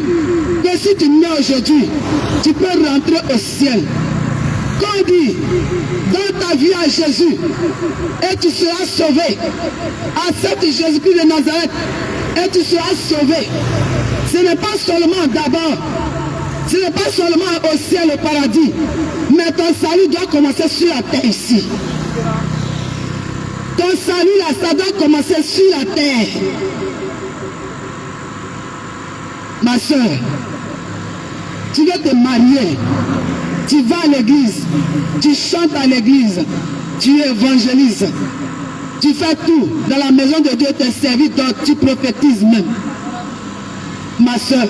que si tu mets aujourd'hui, tu peux rentrer au ciel. Quand on dit, dans ta vie à Jésus, et tu seras sauvé. Accepte Jésus-Christ de Nazareth, et tu seras sauvé. Ce n'est pas seulement d'abord, ce n'est pas seulement au ciel, au paradis, mais ton salut doit commencer sur la terre ici. Ton salut là, ça doit commencer sur la terre. Ma soeur, tu veux te marier, tu vas à l'église, tu chantes à l'église, tu évangélises, tu fais tout dans la maison de Dieu, te servir, donc tu prophétises même. Ma soeur,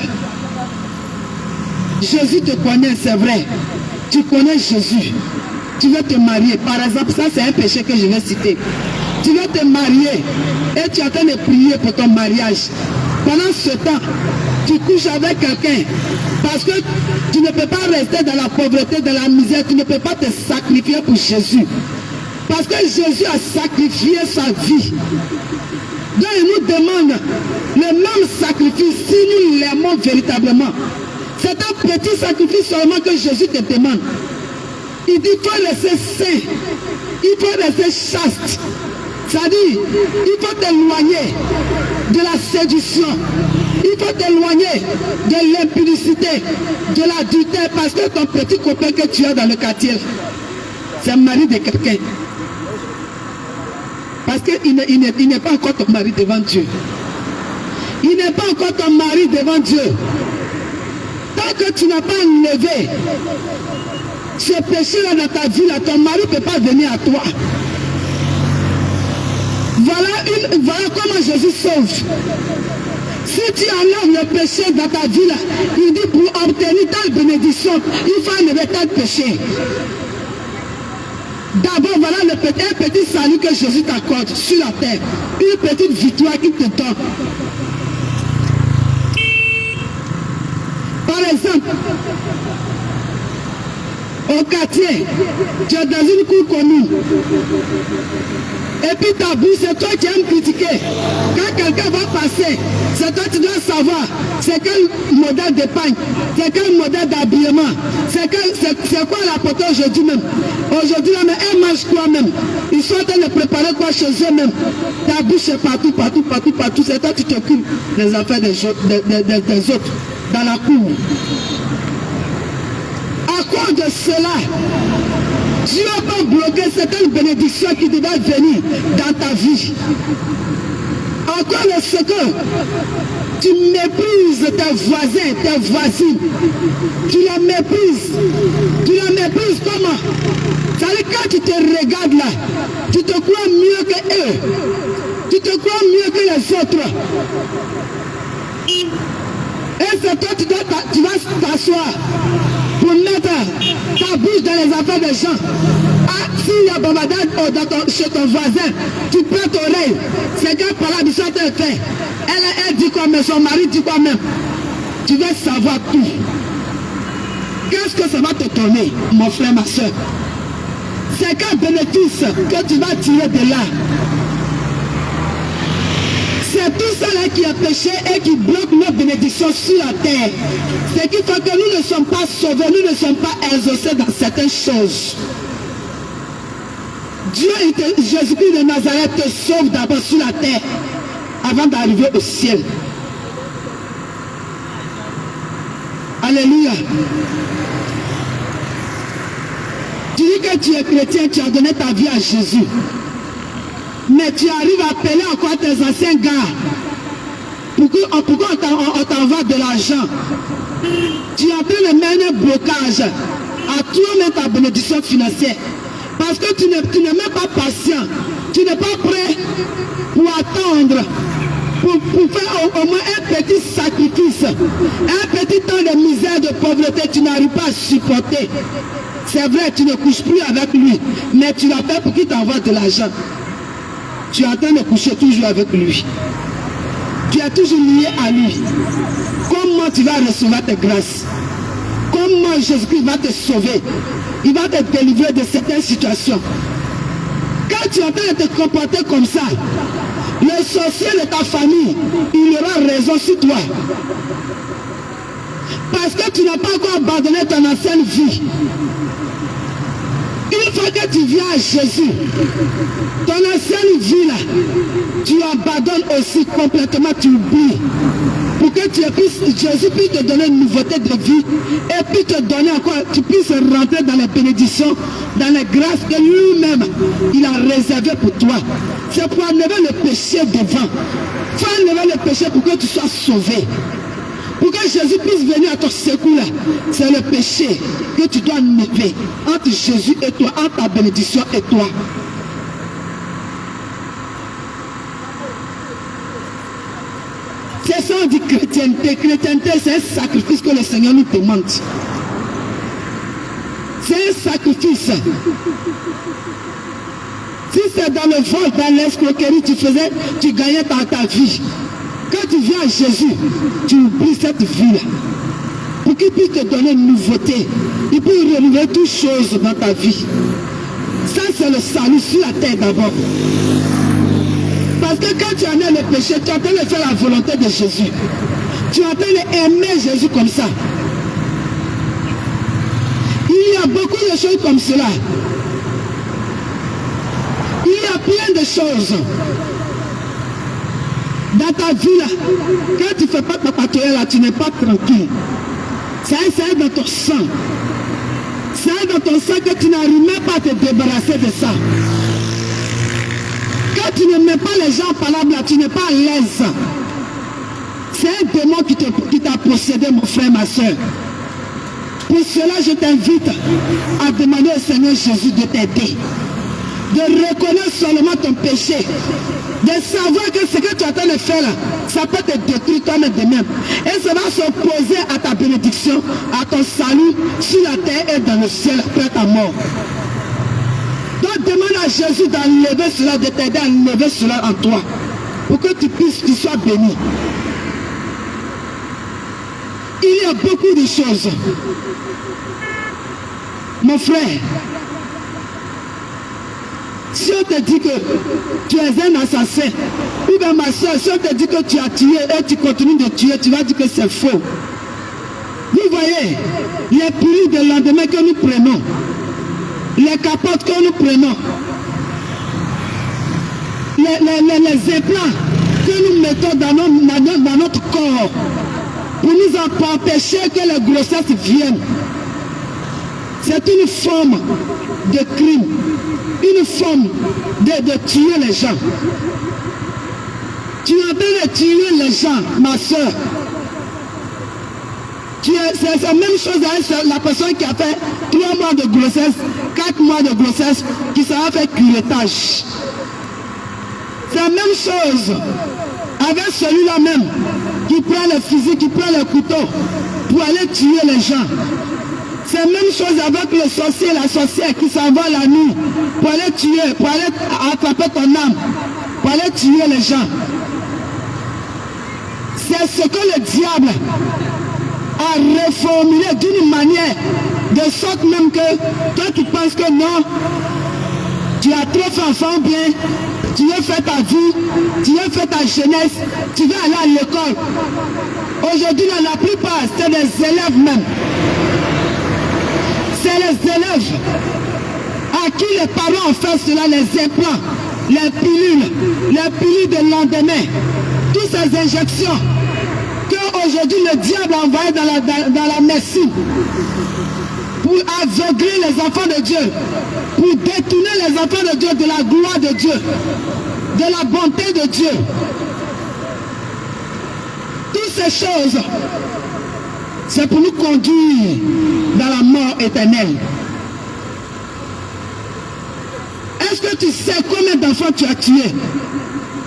Jésus te connaît, c'est vrai. Tu connais Jésus. Tu veux te marier. Par exemple, ça c'est un péché que je vais citer. Tu veux te marier et tu es en train de prier pour ton mariage. Pendant ce temps, tu couches avec quelqu'un parce que tu ne peux pas rester dans la pauvreté, dans la misère. Tu ne peux pas te sacrifier pour Jésus. Parce que Jésus a sacrifié sa vie. Donc il nous demande le même sacrifice si nous l'aimons véritablement. C'est un petit sacrifice seulement que Jésus te demande. Il dit qu'il faut rester saint, il faut rester chaste. C'est-à-dire, il faut t'éloigner de la séduction, il faut t'éloigner de l'impudicité, de l'adultère, parce que ton petit copain que tu as dans le quartier, c'est le mari de quelqu'un. Parce qu'il n'est pas encore ton mari devant Dieu. Il n'est pas encore ton mari devant Dieu. Tant que tu n'as pas enlevé ce péché-là dans ta vie, là, ton mari ne peut pas venir à toi. Voilà comment Jésus sauve. Si tu enlèves le péché dans ta vie, là, il dit pour obtenir telle bénédiction, il faut enlever tel péché. D'abord, voilà un petit salut que Jésus t'accorde sur la terre. Une petite victoire qu'il te donne. Par exemple, au quartier, tu es dans une cour commune. Et puis ta bouche, c'est toi qui aimes critiquer. Quand quelqu'un va passer, c'est toi qui dois savoir c'est quel modèle d'épargne, c'est quel modèle d'habillement, c'est quoi la portée aujourd'hui même. Aujourd'hui, mais elle mange quoi même. Ils sont en train de préparer quoi chez eux même. Ta bouche est partout. C'est toi qui t'occupes des affaires des autres dans la cour. À cause de cela, Dieu va bloquer certaines bénédictions qui devaient venir dans ta vie. Encore le second, tu méprises tes voisins, tes voisines. Tu les méprises. Tu les méprises comment? C'est-à-dire quand tu te regardes là, tu te crois mieux que eux. Tu te crois mieux que les autres. Et c'est toi, tu vas t'asseoir pour mettre ta bouche dans les affaires des gens. Ah, s'il y a bavardage chez ton voisin, tu prends ton oreille. C'est quelle parole du Saint fait. Elle dit quoi, mais son mari dit quoi même. Tu vas savoir tout. Qu'est-ce que ça va te donner, mon frère, ma soeur? C'est quel bénéfice que tu vas tirer de là? C'est tout ça là qui est péché et qui bloque nos bénédictions sur la terre. C'est qu'il faut que nous ne sommes pas sauvés, nous ne sommes pas exaucés dans certaines choses. Dieu, Jésus-Christ de Nazareth te sauve d'abord sur la terre avant d'arriver au ciel. Alléluia. Tu dis que tu es chrétien, tu as donné ta vie à Jésus. Mais tu arrives à appeler encore tes anciens gars. Pourquoi on t'envoie de l'argent? Tu es en train de mettre un blocage à toi-même ta bénédiction financière. Parce que tu n'es même pas patient. Tu n'es pas prêt pour attendre. Pour faire au moins un petit sacrifice. Un petit temps de misère, de pauvreté, tu n'arrives pas à supporter. C'est vrai, tu ne couches plus avec lui. Mais tu l'as fait pour qu'il t'envoie de l'argent. Tu es en train de coucher toujours avec lui. Tu es toujours lié à lui. Comment tu vas recevoir tes grâces? Comment Jésus-Christ va te sauver? Il va te délivrer de certaines situations. Quand tu es en train de te comporter comme ça, le sorcier de ta famille, il aura raison sur toi. Parce que tu n'as pas encore abandonné ton ancienne vie. Une fois que tu viens à Jésus, ton ancienne vie là, tu abandonnes aussi complètement, tu oublies. Pour que Jésus puisse te donner une nouveauté de vie et puis te donner encore, tu puisses rentrer dans les bénédictions, dans les grâces que lui-même, il a réservées pour toi. C'est pour enlever le péché devant. Il faut enlever le péché pour que tu sois sauvé. Pour que Jésus puisse venir à ton secours là, c'est le péché que tu dois enlever entre Jésus et toi, entre ta bénédiction et toi. C'est ça on dit chrétienté. Chrétienté, c'est un sacrifice que le Seigneur nous demande. C'est un sacrifice. Si c'est dans le vol, dans l'escroquerie, tu gagnais ta vie. Quand tu viens à Jésus, tu oublies cette vie-là. Pour qu'il puisse te donner une nouveauté. Il peut renouveler toutes choses dans ta vie. Ça, c'est le salut sur la terre d'abord. Parce que quand tu en as le péché, tu es en train de faire la volonté de Jésus. Tu es en train d'aimer Jésus comme ça. Il y a beaucoup de choses comme cela. Il y a plein de choses. Dans ta vie là, quand tu ne fais pas ta patrouille là, tu n'es pas tranquille. C'est dans ton sang. C'est dans ton sang que tu n'arrives même pas à te débarrasser de ça. Quand tu ne mets pas les gens palables là, tu n'es pas à l'aise. C'est un démon qui t'a possédé, mon frère, ma soeur. Pour cela, je t'invite à demander au Seigneur Jésus de t'aider. De reconnaître seulement ton péché. De savoir que ce que tu es en train de faire là, ça peut te détruire toi-même de même. Et ça va s'opposer à ta bénédiction, à ton salut sur la terre et dans le ciel après ta mort. Donc demande à Jésus d'enlever cela, de t'aider à enlever cela en toi. Pour que tu sois béni. Il y a beaucoup de choses. Mon frère, si on te dit que tu es un assassin, ou bien ma soeur, si on te dit que tu as tué et tu continues de tuer, tu vas dire que c'est faux. Vous voyez, les pilules de lendemain que nous prenons, les capotes que nous prenons, les implants que nous mettons dans notre corps, pour nous empêcher que les grossesses viennent, c'est une forme de crime, une forme de tuer les gens. Tu es en train de tuer les gens, ma soeur. C'est la même chose avec la personne qui a fait 3 mois de grossesse, 4 mois de grossesse, qui s'en a fait curettage. C'est la même chose avec celui-là même, qui prend le fusil, qui prend le couteau pour aller tuer les gens. C'est la même chose avec le sorcier, la sorcière qui s'en va la nuit pour aller tuer, pour aller attraper ton âme, pour aller tuer les gens. C'est ce que le diable a reformulé d'une manière de sorte même que toi tu penses que non, tu as trop fait enfant bien, tu veux faire ta vie, tu veux faire ta jeunesse, tu veux aller à l'école. Aujourd'hui, la plupart, c'est des élèves même. C'est les élèves à qui les parents ont fait cela, les implants, les pilules de lendemain, toutes ces injections qu'aujourd'hui le diable a envoyées dans la médecine pour aveugler les enfants de Dieu, pour détourner les enfants de Dieu de la gloire de Dieu, de la bonté de Dieu. Toutes ces choses, c'est pour nous conduire dans la mort éternelle. que tu sais combien d'enfants tu as tués?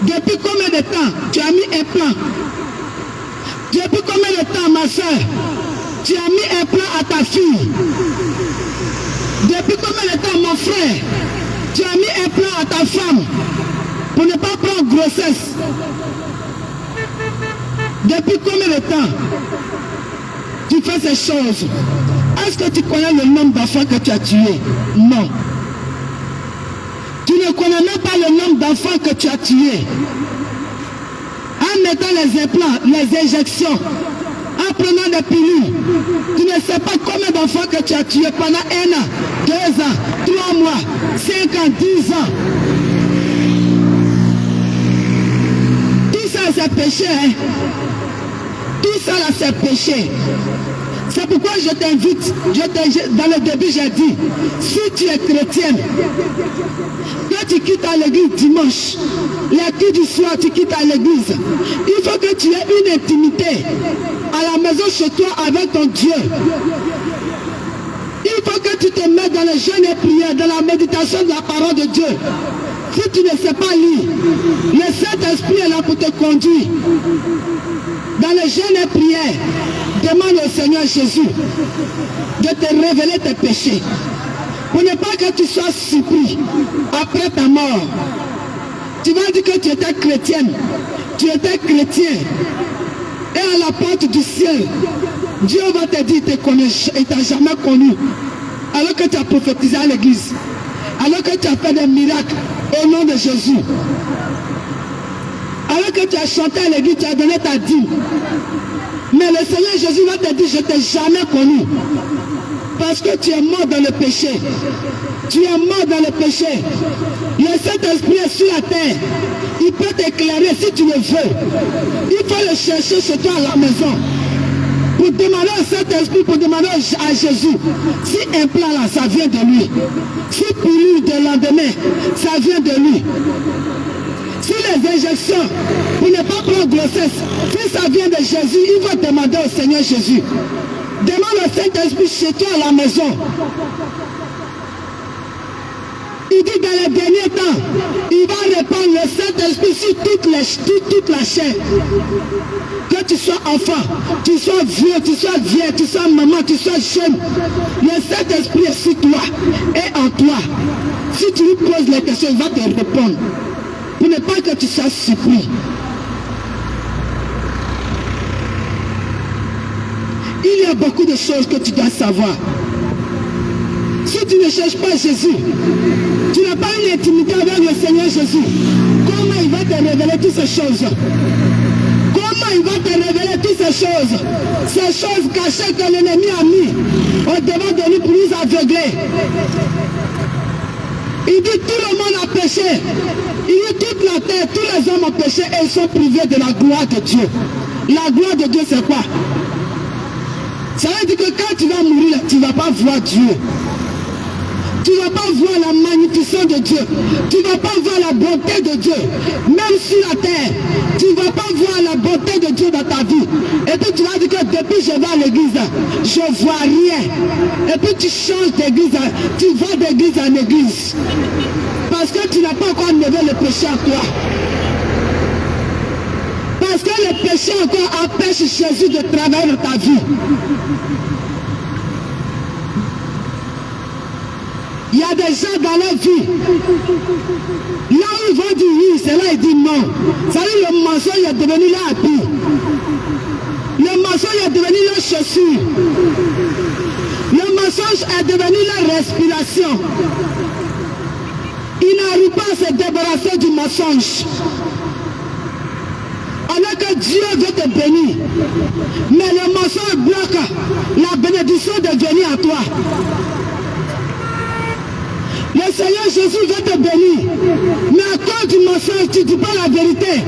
Depuis combien de temps tu as mis un plan? Depuis combien de temps, ma soeur, tu as mis un plan à ta fille? Depuis combien de temps, mon frère, tu as mis un plan à ta femme pour ne pas prendre grossesse? Depuis combien de temps tu fais ces choses? Est-ce que tu connais le nombre d'enfants que tu as tués? Non. Tu ne connais même pas le nombre d'enfants que tu as tués. En mettant les implants, les injections, en prenant des pilules, tu ne sais pas combien d'enfants que tu as tués pendant 1 an, 2 ans, 3 mois, 5 ans, 10 ans. Tout ça c'est péché, hein? Tout ça là c'est péché. C'est pourquoi je t'invite, dans le début j'ai dit, si tu es chrétienne, quand tu quittes à l'église dimanche, les coups du soir tu quittes à l'église, il faut que tu aies une intimité à la maison chez toi avec ton Dieu. Il faut que tu te mettes dans le jeûne et prière, dans la méditation de la parole de Dieu. Si tu ne sais pas lire, le Saint-Esprit est là pour te conduire. Dans le jeûne et prière, demande au Seigneur Jésus de te révéler tes péchés. Pour ne pas que tu sois surpris après ta mort. Tu vas dire que tu étais chrétienne, tu étais chrétien. Et à la porte du ciel, Dieu va te dire qu'il ne t'a jamais connu. Alors que tu as prophétisé à l'église, alors que tu as fait des miracles au nom de Jésus, alors que tu as chanté à l'église, tu as donné ta dîme. Mais le Seigneur Jésus va te dire, je ne t'ai jamais connu. Parce que tu es mort dans le péché. Tu es mort dans le péché. Le Saint-Esprit est sur la terre. Il peut t'éclairer si tu le veux. Il faut le chercher chez toi à la maison. Pour demander au Saint-Esprit, pour demander à Jésus, si un plan là, ça vient de lui. Si pilule de lendemain, ça vient de lui. Si les injections, pour ne pas prendre grossesse, si ça vient de Jésus, il va demander au Seigneur Jésus. Demande au Saint-Esprit chez toi à la maison. Il dit dans les derniers temps, il va répandre le Saint-Esprit sur toute la chair. Que tu sois enfant, tu sois vieux, tu sois vieille, tu sois maman, tu sois jeune. Le Saint-Esprit est sur toi et en toi. Si tu lui poses les questions, il va te répondre. Pour ne pas que tu sois surpris. Il y a beaucoup de choses que tu dois savoir. Si tu ne cherches pas Jésus, tu n'as pas une intimité avec le Seigneur Jésus, comment il va te révéler toutes ces choses? Comment il va te révéler toutes ces choses? Ces choses cachées que l'ennemi a mis au devant de nous pour nous aveugler. Il dit tout le monde a péché. Il dit toute la terre, tous les hommes ont péché et ils sont privés de la gloire de Dieu. La gloire de Dieu c'est quoi? Ça veut dire que quand tu vas mourir, tu ne vas pas voir Dieu. Tu ne vas pas voir la magnificence de Dieu. Tu ne vas pas voir la bonté de Dieu. Même sur la terre, tu ne vas pas voir la bonté de Dieu dans ta vie. Et puis tu vas dire que depuis je vais à l'église, je ne vois rien. Et puis tu changes d'église, tu vas d'église en église. Parce que tu n'as pas encore enlevé le péché en toi. Parce que le péché encore empêche Jésus de travailler dans ta vie. Il y a des gens dans leur vie, là où ils vont dire oui, c'est là ils disent non. Ça veut dire le mensonge est devenu leur habit. Le mensonge est devenu leur chaussure. Le mensonge est devenu leur respiration. Ils n'arrivent pas à se débarrasser du mensonge. Alors que Dieu veut te bénir. Mais le mensonge bloque la bénédiction de venir à toi. Le Seigneur Jésus veut te bénir. Mais à cause du mensonge, tu ne dis pas la vérité.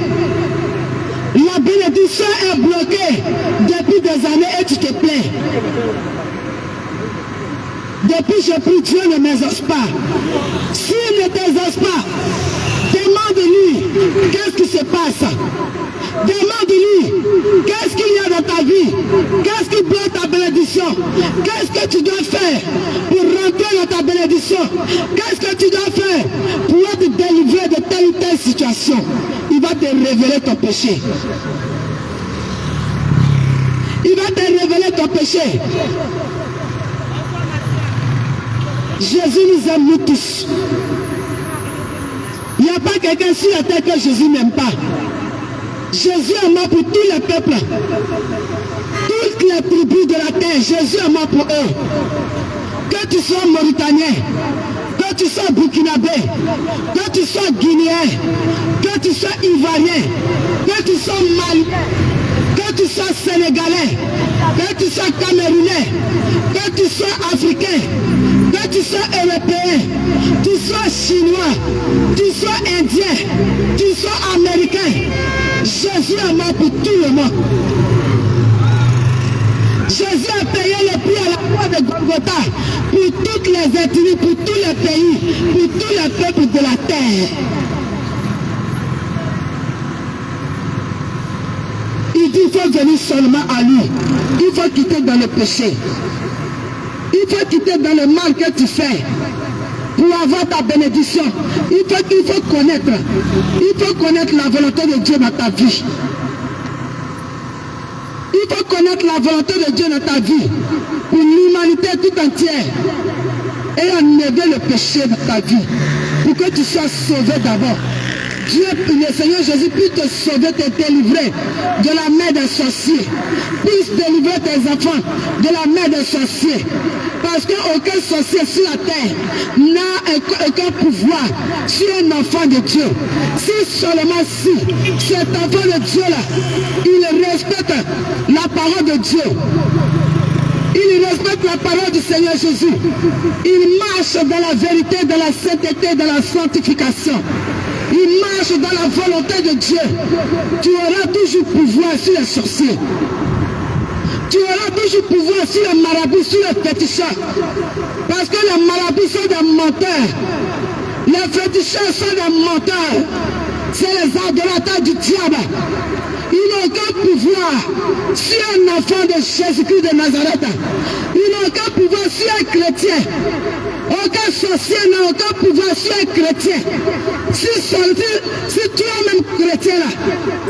La bénédiction est bloquée depuis des années et tu te plains. Depuis je prie, Dieu ne m'exauce pas. S'il ne t'exauce pas, demande-lui qu'est-ce qui se passe. Demande-lui qu'est-ce qu'il y a dans ta vie. Qu'est-ce qui bloque ta bénédiction. Qu'est-ce que tu dois faire pour rentrer dans ta bénédiction. Qu'est-ce que tu dois faire pour situation, il va te révéler ton péché. Il va te révéler ton péché. Jésus nous aime nous tous. Il n'y a pas quelqu'un sur la terre que Jésus n'aime pas. Jésus est mort pour tous les peuples. Toutes les tribus de la terre, Jésus est mort pour eux. Que tu sois mauritanien, que tu sois burkinabé, que tu sois guinéen, que tu sois ivoirien, que tu sois malien, que tu sois sénégalais, que tu sois camerounais, que tu sois africain, que tu sois européen, tu sois chinois, tu sois indien, tu sois américain, Jésus est mort pour tout le monde. Jésus a payé le prix à la croix de Golgotha pour toutes les ethnies, pour tous les pays, pour tous les peuples de la terre. Il dit qu'il faut venir seulement à lui. Il faut quitter dans le péché. Il faut quitter dans le mal que tu fais pour avoir ta bénédiction. Il faut connaître la volonté de Dieu dans ta vie. Il faut connaître la volonté de Dieu dans ta vie pour l'humanité tout entière et enlever le péché de ta vie pour que tu sois sauvé d'abord. Dieu, le Seigneur Jésus puisse te sauver, te délivrer de la main des sorciers, puisse délivrer tes enfants de la main des sorciers. Parce qu'aucun sorcier sur la terre n'a aucun pouvoir sur un enfant de Dieu. Si seulement si cet enfant de Dieu-là, il respecte la parole de Dieu, il respecte la parole du Seigneur Jésus, il marche dans la vérité, dans la sainteté, dans la sanctification, il marche dans la volonté de Dieu, tu auras toujours pouvoir sur les sorciers. Tu auras toujours pouvoir sur les marabouts, sur les féticheurs. Parce que les marabouts sont des menteurs. Les féticheurs sont des menteurs. C'est les adorateurs du diable. Ils n'ont aucun pouvoir sur un enfant de Jésus-Christ de Nazareth. Ils n'ont aucun pouvoir sur un chrétien. Aucun sorcier n'a aucun pouvoir sur un chrétien. Si toi-même chrétien là,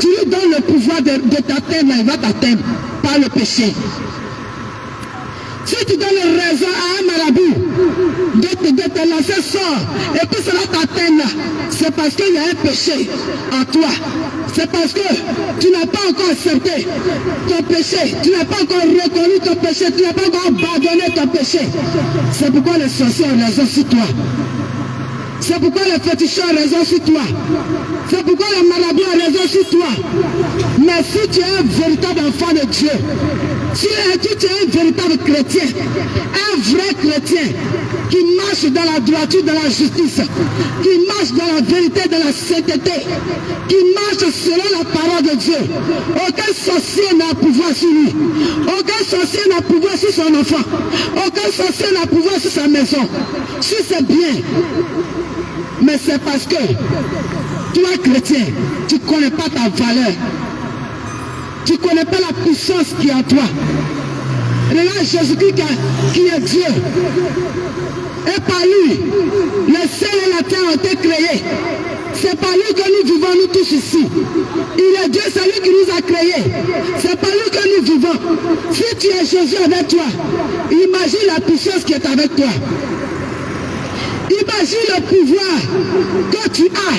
tu lui donnes le pouvoir de t'atteindre, il va t'atteindre par le péché. Si tu donnes raison à un marabout de te lancer sort et puis cela t'atteint, c'est parce qu'il y a un péché en toi. C'est parce que tu n'as pas encore accepté ton péché, tu n'as pas encore reconnu ton péché, tu n'as pas encore abandonné ton péché. C'est pourquoi les sorciers ont raison sur toi. C'est pourquoi les féticheurs ont raison sur toi. C'est pourquoi les marabouts ont raison sur toi. Mais si tu es un véritable enfant de Dieu, si tu es un véritable chrétien, un vrai chrétien qui marche dans la droiture, dans la justice, qui marche dans la vérité, dans la sainteté, qui marche selon la parole de Dieu, aucun sorcier n'a pouvoir sur lui, aucun sorcier n'a pouvoir sur son enfant, aucun sorcier n'a pouvoir sur sa maison, sur ses biens. Mais c'est parce que toi chrétien, tu ne connais pas ta valeur. Tu ne connais pas la puissance qui est en toi. Regarde Jésus-Christ qui est Dieu. Et par lui, le ciel et la terre ont été créés. C'est par lui que nous vivons, nous tous ici. Il est Dieu, c'est lui qui nous a créés. C'est par lui que nous vivons. Si tu es Jésus avec toi, imagine la puissance qui est avec toi. Imagine le pouvoir que tu as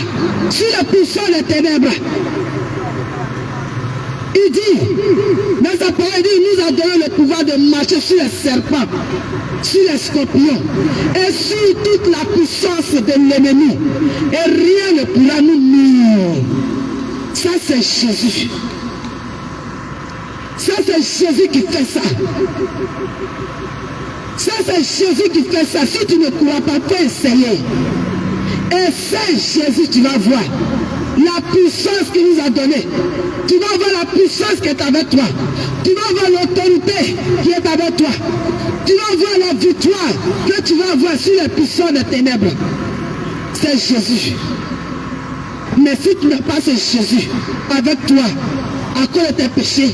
sur la puissance des ténèbres. Il dit, dans sa parole, il nous a donné le pouvoir de marcher sur les serpents, sur les scorpions et sur toute la puissance de l'ennemi. Et rien ne pourra nous nuire. Ça c'est Jésus. Ça c'est Jésus qui fait ça. Ça c'est Jésus qui fait ça. Si tu ne crois pas, tu peux essayer. Essaye Jésus, tu vas voir la puissance qu'il nous a donnée. Tu vas voir la puissance qui est avec toi. Tu vas voir l'autorité qui est avec toi. Tu vas voir la victoire que tu vas avoir sur les puissances des ténèbres. C'est Jésus. Mais si tu n'as pas ce Jésus avec toi, à cause de tes péchés,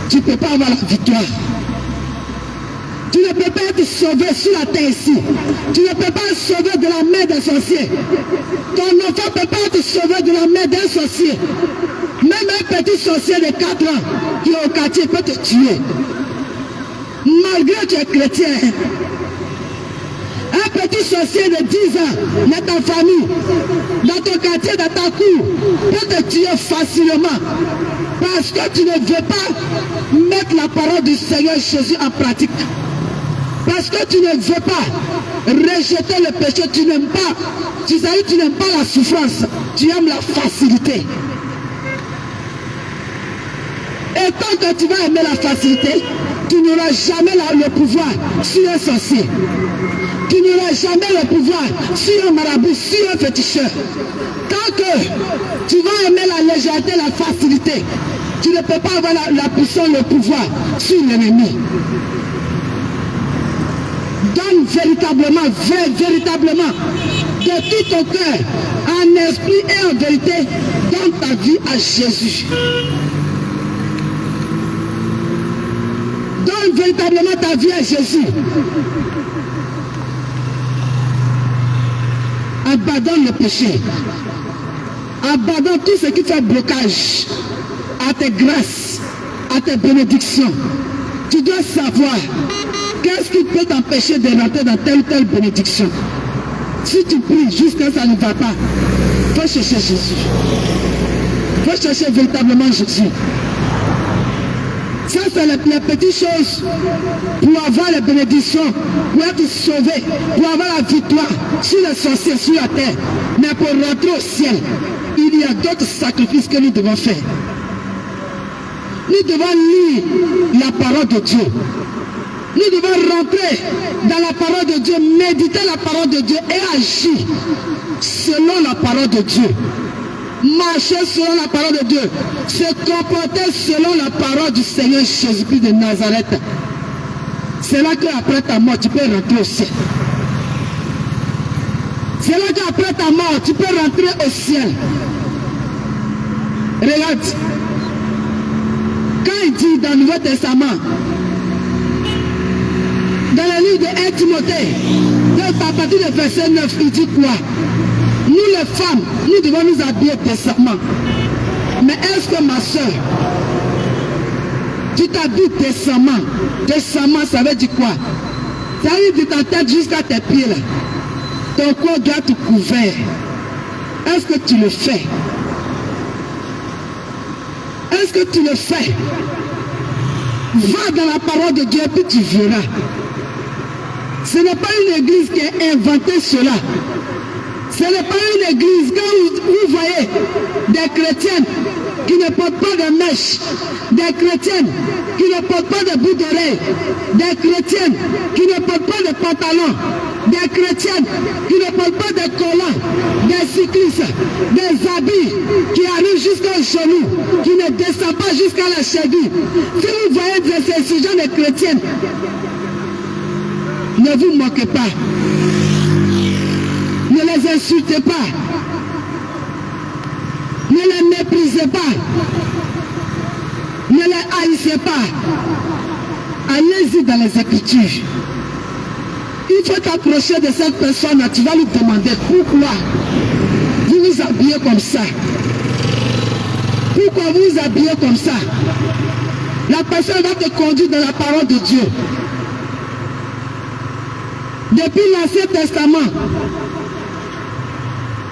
tu ne peux pas avoir la victoire. Tu ne peux pas être sauvé sur la terre ici. Tu ne peux pas être sauvé de la main des sorciers. Ton enfant ne peut pas être sauvé de la main d'un sorcier. Même un petit sorcier de 4 ans qui est au quartier peut te tuer. Malgré que tu es chrétien. Un petit sorcier de 10 ans dans ta famille, dans ton quartier, dans ta cour, peut te tuer facilement. Parce que tu ne veux pas mettre la parole du Seigneur Jésus en pratique. Parce que tu ne veux pas rejeter le péché, tu n'aimes pas. Tu n'aimes pas la souffrance, tu aimes la facilité. Et tant que tu vas aimer la facilité, tu n'auras jamais le pouvoir sur un sorcier. Tu n'auras jamais le pouvoir sur un marabout, sur un féticheur. Tant que tu vas aimer la légèreté, la facilité, tu ne peux pas avoir la puissance, le pouvoir sur l'ennemi. Donne véritablement, véritablement, de tout ton cœur, en esprit et en vérité, donne ta vie à Jésus. Donne véritablement ta vie à Jésus. Abandonne le péché. Abandonne tout ce qui fait blocage à tes grâces, à tes bénédictions. Tu dois savoir qu'est-ce qui peut t'empêcher de rentrer dans telle ou telle bénédiction. Si tu pries jusqu'à ça ne va pas, faut chercher Jésus. Faut chercher véritablement Jésus. Ça, c'est les petites choses pour avoir les bénédictions, pour être sauvé, pour avoir la victoire sur les sorciers, sur la terre. Mais pour rentrer au ciel, il y a d'autres sacrifices que nous devons faire. Nous devons lire la parole de Dieu. Nous devons rentrer dans la parole de Dieu, méditer la parole de Dieu et agir selon la parole de Dieu. Marcher selon la parole de Dieu, se comporter selon la parole du Seigneur Jésus-Christ de Nazareth. C'est là qu'après ta mort, tu peux rentrer au ciel. C'est là qu'après ta mort, tu peux rentrer au ciel. Regarde, quand il dit dans le Nouveau Testament, dans le livre de 1 Timothée, à partir du verset 9, il dit quoi? Nous les femmes, nous devons nous habiller décemment. Mais est-ce que ma soeur, tu t'habilles décemment? Décemment, ça veut dire quoi? Ça veut dire de ta tête jusqu'à tes pieds là. Ton corps doit être couvert. Est-ce que tu le fais? Est-ce que tu le fais? Va dans la parole de Dieu et puis tu verras. Ce n'est pas une église qui a inventé cela. Ce n'est pas une église, quand vous voyez des chrétiennes qui ne portent pas de mèches, des chrétiennes qui ne portent pas de bouts d'oreilles, des chrétiennes qui ne portent pas de pantalons, des chrétiennes qui ne portent pas de collants, des cyclistes, des habits qui arrivent jusqu'au genou, qui ne descendent pas jusqu'à la cheville. Si vous voyez ces gens de chrétiennes, ne vous moquez pas. Ne les insultez pas. Ne les méprisez pas. Ne les haïssez pas. Allez-y dans les Écritures. Il faut t'approcher de cette personne, tu vas lui demander pourquoi vous vous habillez comme ça. Pourquoi vous vous habillez comme ça? La personne va te conduire dans la parole de Dieu. Depuis l'Ancien Testament,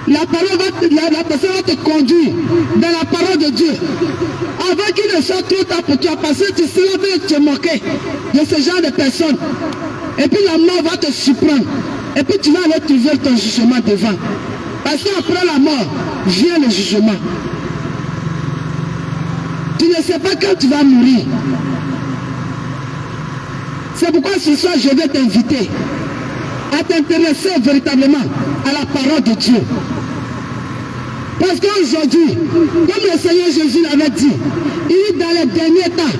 la personne va te conduire dans la parole de Dieu. Avant qu'il ne soit trop tard pour toi, parce que tu seras en train de te moquer de ce genre de personnes. Et puis la mort va te surprendre. Et puis tu vas aller trouver ton jugement devant. Parce qu'après la mort, vient le jugement. Tu ne sais pas quand tu vas mourir. C'est pourquoi ce soir je vais t'inviter à t'intéresser véritablement à la parole de Dieu. Parce qu'aujourd'hui, comme le Seigneur Jésus l'avait dit, il dit dans les derniers temps,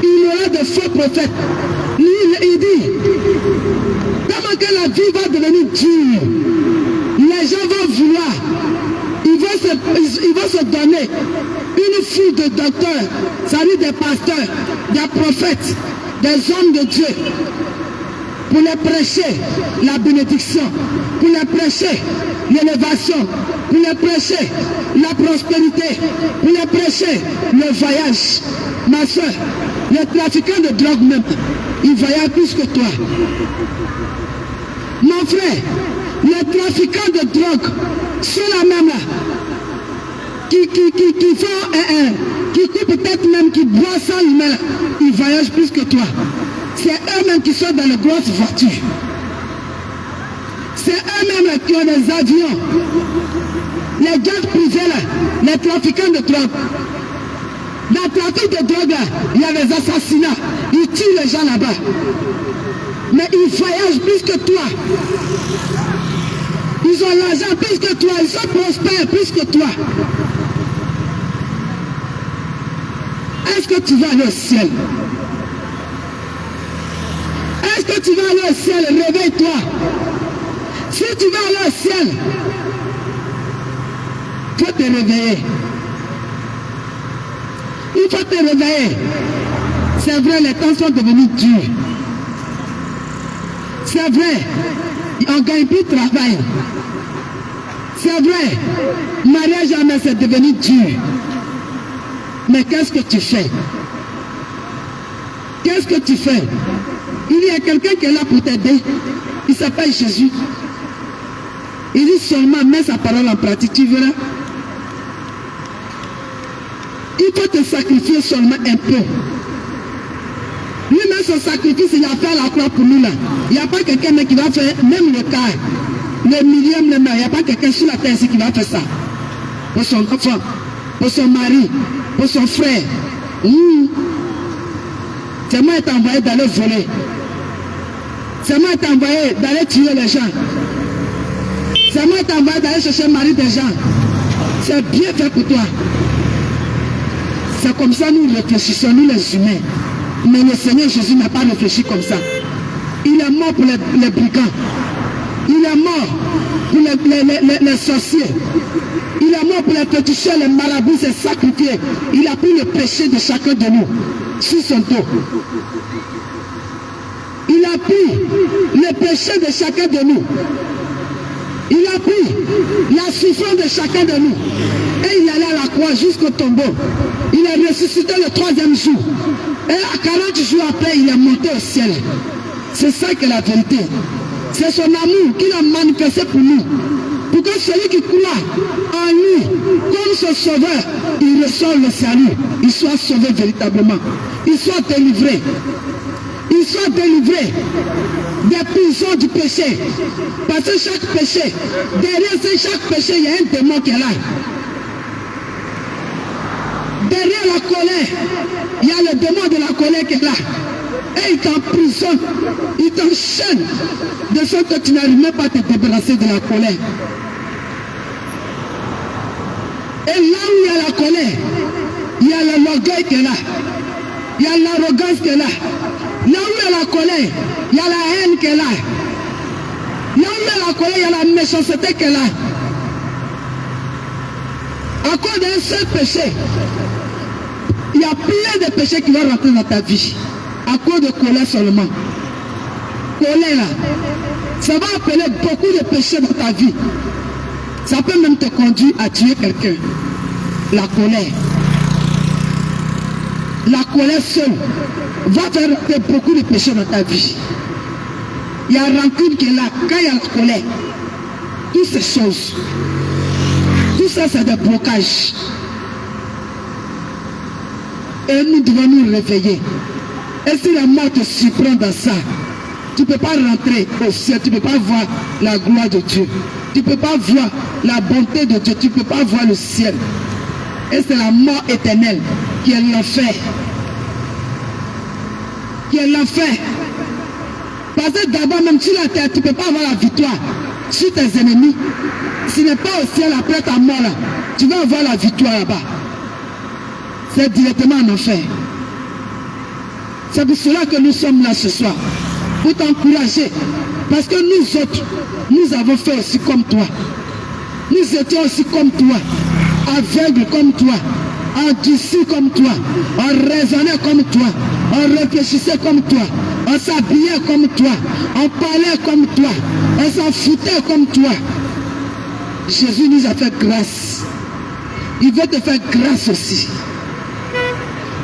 il y aura de faux prophètes. Il dit, comment que la vie va devenir dure, les gens vont vouloir, ils vont se donner une foule de docteurs, c'est-à-dire des pasteurs, des prophètes, des hommes de Dieu. pour les prêcher la bénédiction, pour les prêcher l'élévation, pour les prêcher la prospérité, pour les prêcher le voyage. Ma soeur, les trafiquants de drogue même, ils voyagent plus que toi. Mon frère, les trafiquants de drogue sont la même là, qui coupent peut-être même, qui boivent sans humain, ils voyagent plus que toi. C'est eux-mêmes qui sont dans les grosses voitures. C'est eux-mêmes qui ont des avions. Les gangs privés là, les trafiquants de drogue. Dans le trafic de drogue là, il y a des assassinats. Ils tuent les gens là-bas. Mais ils voyagent plus que toi. Ils ont l'argent plus que toi. Ils sont prospères plus que toi. Est-ce que tu vas aller au ciel? Est-ce que tu vas aller au ciel? Réveille-toi. Si tu vas aller au ciel, il faut te réveiller. Il faut te réveiller. C'est vrai, les temps sont devenus durs. C'est vrai, on ne gagne plus de travail. C'est vrai, mariage jamais c'est devenu dur. Mais qu'est-ce que tu fais? Qu'est-ce que tu fais? Il y a quelqu'un qui est là pour t'aider. Il s'appelle Jésus. Il dit seulement, mets sa parole en pratique, tu verras. Il faut te sacrifier seulement un peu. Lui-même, son sacrifice, il a fait la croix pour nous là. Il n'y a pas quelqu'un qui va faire, même le quart, le millième, il n'y a pas quelqu'un sur la terre ici qui va faire ça. Pour son enfant, pour son mari, pour son frère. C'est moi qui t'ai envoyé d'aller voler. C'est moi qui t'ai envoyé d'aller tuer les gens. C'est moi qui t'ai envoyé d'aller chercher le mari des gens. C'est bien fait pour toi. C'est comme ça nous réfléchissons, nous les humains. Mais le Seigneur Jésus n'a pas réfléchi comme ça. Il est mort pour les brigands. Il est mort pour les sorciers. Il est mort pour les féticheurs, les marabouts, s'est sacrifié. Il a pris le péché de chacun de nous sur son dos. Il a pris le péché de chacun de nous. Il a pris la souffrance de chacun de nous. Et il est allé à la croix jusqu'au tombeau. Il est ressuscité le 3e jour. Et à 40 jours après, il est monté au ciel. C'est ça que la vérité. C'est son amour qu'il a manifesté pour nous. Pour que celui qui croit en lui, comme son sauveur, il reçoive le salut. Il soit sauvé véritablement. Il soit délivré. Il soit délivré des prisons du péché. Parce que chaque péché, derrière chaque péché, il y a un démon qui est là. Derrière la colère, il y a le démon de la colère qui est là. Et il t'emprisonne, il t'enchaîne de sorte que tu n'arrives même pas à te débarrasser de la colère. Et là où il y a la colère, il y a l'orgueil qui est là. Il y a l'arrogance qui est là. Là où il y a la colère, il y a la haine qui est là. Là où il y a la colère, il y a la méchanceté qui est là. À cause d'un seul péché, il y a plein de péchés qui vont rentrer dans ta vie. À cause de colère seulement. Colère là, ça va appeler beaucoup de péchés dans ta vie. Ça peut même te conduire à tuer quelqu'un. La colère. La colère seule va faire rentrer beaucoup de péchés dans ta vie. Il y a rancune qui est là. Quand il y a la colère, toutes ces choses, tout ça c'est des blocages. Et nous devons nous réveiller. Et si la mort te surprend dans ça, tu ne peux pas rentrer au ciel, tu ne peux pas voir la gloire de Dieu. Tu ne peux pas voir la bonté de Dieu, tu ne peux pas voir le ciel. Et c'est la mort éternelle qui est l'enfer. Qui est l'enfer. Parce que d'abord, même sur la terre, tu ne peux pas avoir la victoire sur tes ennemis. Ce n'est pas au ciel après ta mort là. Tu vas avoir la victoire là-bas. C'est directement en enfer. C'est pour cela que nous sommes là ce soir. Pour t'encourager. Parce que nous autres, nous avons fait aussi comme toi. Nous étions aussi comme toi. Aveugles comme toi. endurci comme toi, on raisonnait comme toi, on réfléchissait comme toi, on s'habillait comme toi, on parlait comme toi, on s'en foutait comme toi. Jésus nous a fait grâce. Il veut te faire grâce aussi.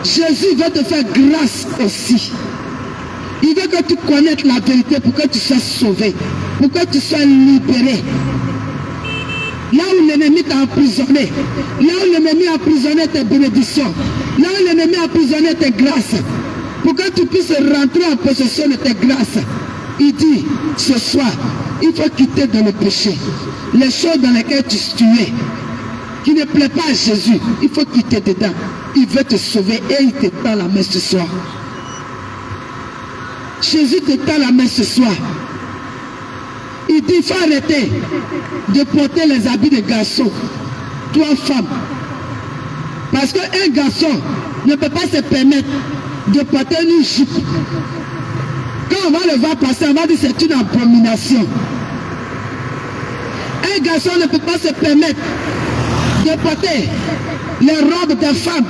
Jésus veut te faire grâce aussi. Il veut que tu connaisses la vérité pour que tu sois sauvé, pour que tu sois libéré. Là où l'ennemi t'a emprisonné, là où l'ennemi a emprisonné tes bénédictions, là où l'ennemi a emprisonné tes grâces, pour que tu puisses rentrer en possession de tes grâces. Il dit, ce soir, il faut quitter dans le péché. Les choses dans lesquelles tu es, qui ne plaît pas à Jésus, il faut quitter dedans. Il veut te sauver et il te tend la main ce soir. Jésus te tend la main ce soir. Il dit, il faut arrêter de porter les habits de garçons, toi femme. Parce qu'un garçon ne peut pas se permettre de porter une jupe. Quand on va le voir passer, on va dire c'est une abomination. Un garçon ne peut pas se permettre de porter les robes des femmes.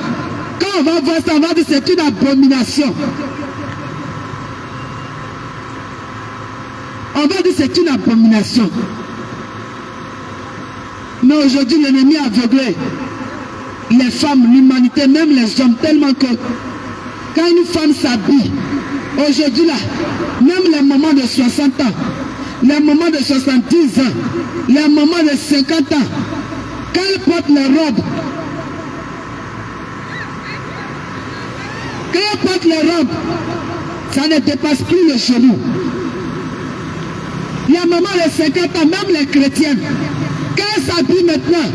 Quand on va voir ça, on va dire c'est une abomination. On va dire c'est une abomination. Mais aujourd'hui, l'ennemi a aveuglé les femmes, l'humanité, même les hommes, tellement que quand une femme s'habille, aujourd'hui là, même les mamans de 60 ans, les mamans de 70 ans, les mamans de 50 ans, quand elles portent les robes, quand elles portent les robes, ça ne dépasse plus le genou. Les mamans de 50 ans, même les chrétiennes, quand elles s'habillent maintenant,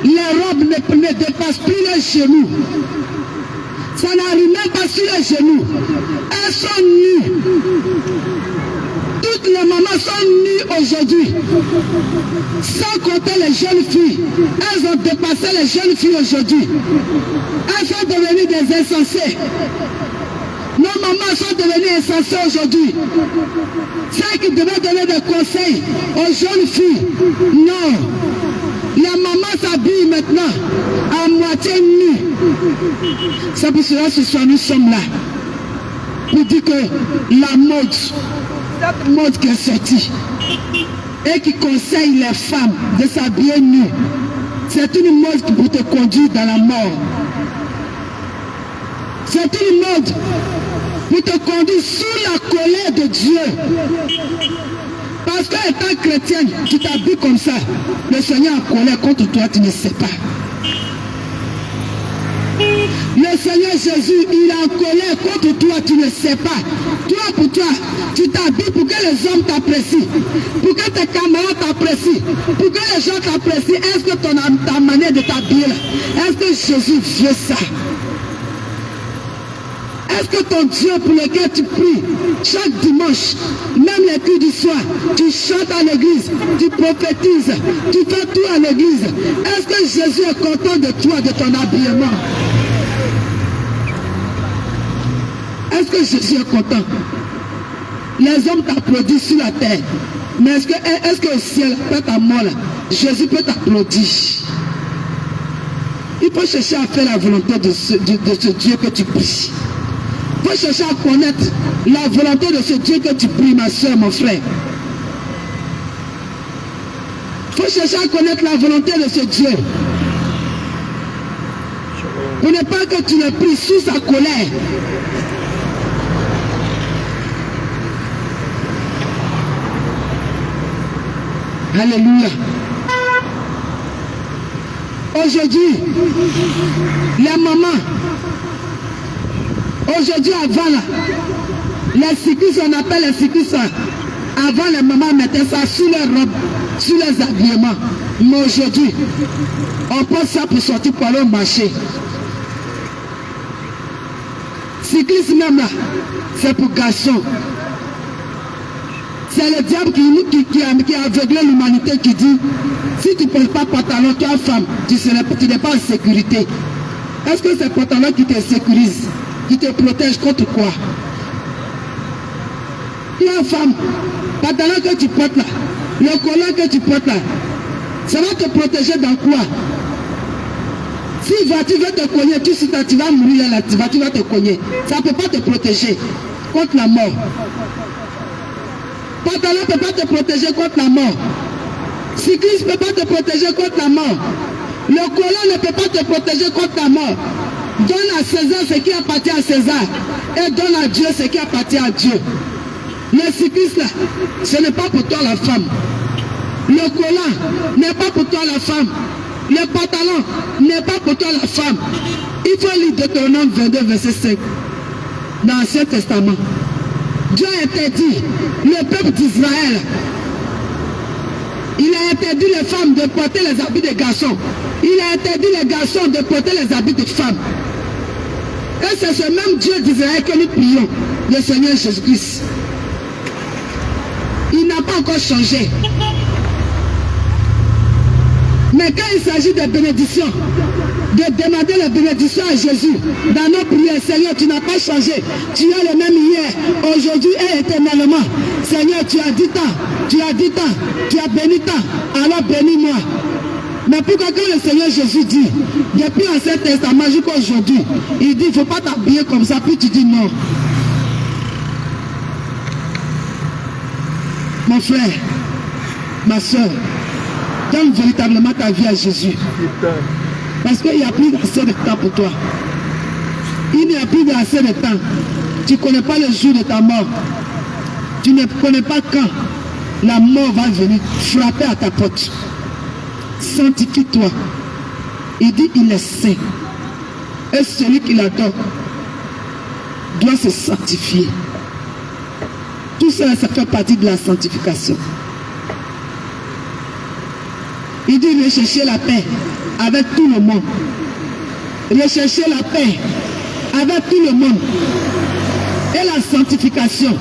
les robes ne dépassent plus les genoux. Ça n'arrive même pas sur les genoux. Elles sont nues. Toutes les mamans sont nues aujourd'hui. Sans compter les jeunes filles. Elles ont dépassé les jeunes filles aujourd'hui. Elles sont devenues des insensées. Nos mamans sont devenues insensées aujourd'hui. Celles qui devaient donner des conseils aux jeunes filles. Non. Les mamans s'habillent maintenant à moitié nues. C'est pour cela ce soir nous sommes là. Pour dire que la mode, cette mode qui est sortie et qui conseille les femmes de s'habiller nues, c'est une mode pour te conduire dans la mort. C'est une mode pour te conduire sous la colère de Dieu. Parce qu'étant chrétienne, tu t'habilles comme ça, le Seigneur en colère contre toi, tu ne sais pas. Le Seigneur Jésus, il est en colère contre toi, tu ne sais pas. Toi, pour toi, tu t'habilles pour que les hommes t'apprécient, pour que tes camarades t'apprécient, pour que les gens t'apprécient. Est-ce que ta manière de t'habiller, est-ce que Jésus veut ça? Est-ce que ton Dieu pour lequel tu pries chaque dimanche, même les culs du soir, tu chantes à l'église, tu prophétises, tu fais tout à l'église, est-ce que Jésus est content de toi, de ton habillement? Est-ce que Jésus est content? Les hommes t'applaudissent sur la terre, mais est-ce que au ciel, après ta mort là, Jésus peut t'applaudir? Il faut chercher à faire la volonté de ce Dieu que tu pries. Il faut chercher à connaître la volonté de ce Dieu que tu pries, ma soeur, mon frère. Il faut chercher à connaître la volonté de ce Dieu. Pour ne pas que tu le pries sous sa colère. Alléluia. Aujourd'hui, la maman, aujourd'hui avant là, les cyclistes, on appelle les cyclistes, avant les mamans mettaient ça sous leurs robes, sous les habillements. Mais aujourd'hui, on porte ça pour sortir pour aller au marché. Cyclistes même là, c'est pour garçons. C'est le diable qui a aveuglé l'humanité qui dit, si tu ne portes pas pantalon, toi femme, tu n'es pas en sécurité. Est-ce que c'est pantalon qui te sécurise, qui te protège contre quoi? Toi femme, pantalon que tu portes là, le collant que tu portes là, ça va te protéger dans quoi? Si voiture veut te cogner, tu vas mourir là, la voiture va te cogner. Ça ne peut pas te protéger contre la mort. Pantalon ne peut pas te protéger contre la mort. Cycliste ne peut pas te protéger contre la mort. Le colon ne peut pas te protéger contre la mort. Donne à César ce qui appartient à César. Et donne à Dieu ce qui appartient à Dieu. Le cycliste là, ce n'est pas pour toi la femme. Le collant n'est pas pour toi la femme. Le pantalon n'est pas pour toi la femme. Il faut lire Deutéronome 22, verset 5. Dans l'Ancien Testament. Dieu a interdit le peuple d'Israël. Il a interdit les femmes de porter les habits des garçons. Il a interdit les garçons de porter les habits de femmes. Et c'est ce même Dieu d'Israël que nous prions, le Seigneur Jésus-Christ. Il n'a pas encore changé. Mais quand il s'agit de bénédiction, de demander la bénédiction à Jésus, dans nos prières, Seigneur, tu n'as pas changé. Tu es le même hier, aujourd'hui et éternellement. Seigneur, tu as dit tant, tu as dit tant, tu as béni tant, alors bénis-moi. Mais pourquoi quand le Seigneur Jésus dit, depuis l'Ancien Testament jusqu'à aujourd'hui, il dit, il ne faut pas t'habiller comme ça, puis tu dis non. Mon frère, ma soeur, donne véritablement ta vie à Jésus. Parce qu'il n'y a plus assez de temps pour toi. Il n'y a plus assez de temps. Tu ne connais pas le jour de ta mort. Tu ne connais pas quand la mort va venir frapper à ta porte. Sanctifie-toi. Il dit il est saint. Et celui qui l'adore doit se sanctifier. Tout ça, ça fait partie de la sanctification. Il dit rechercher la paix avec tout le monde. Rechercher la paix avec tout le monde. Et la sanctification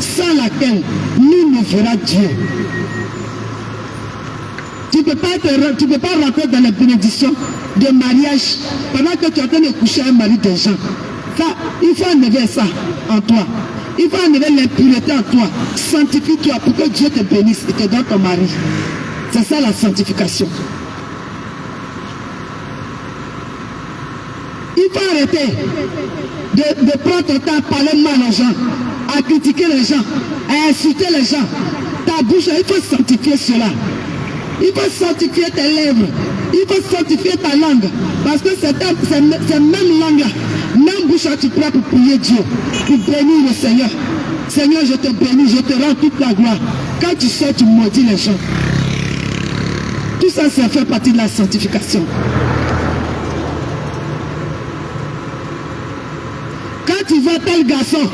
sans laquelle nous ne verrons Dieu. Tu ne peux pas rentrer dans les bénédictions de mariage pendant que tu es en train de coucher un mari des gens. Ça, il faut enlever ça en toi. Il faut enlever l'impureté en toi. Sanctifie-toi pour que Dieu te bénisse et te donne ton mari. C'est ça la sanctification. Il faut arrêter de prendre ton temps à parler mal aux gens, à critiquer les gens, à insulter les gens. Ta bouche, il faut sanctifier cela. Il faut sanctifier tes lèvres. Il faut sanctifier ta langue. Parce que c'est même langue-là, même bouche tu prends pour prier Dieu, pour bénir le Seigneur. Seigneur, je te bénis, je te rends toute la gloire. Quand tu sors, tu maudis les gens. Tout ça, ça fait partie de la sanctification. Quand tu vois tel garçon,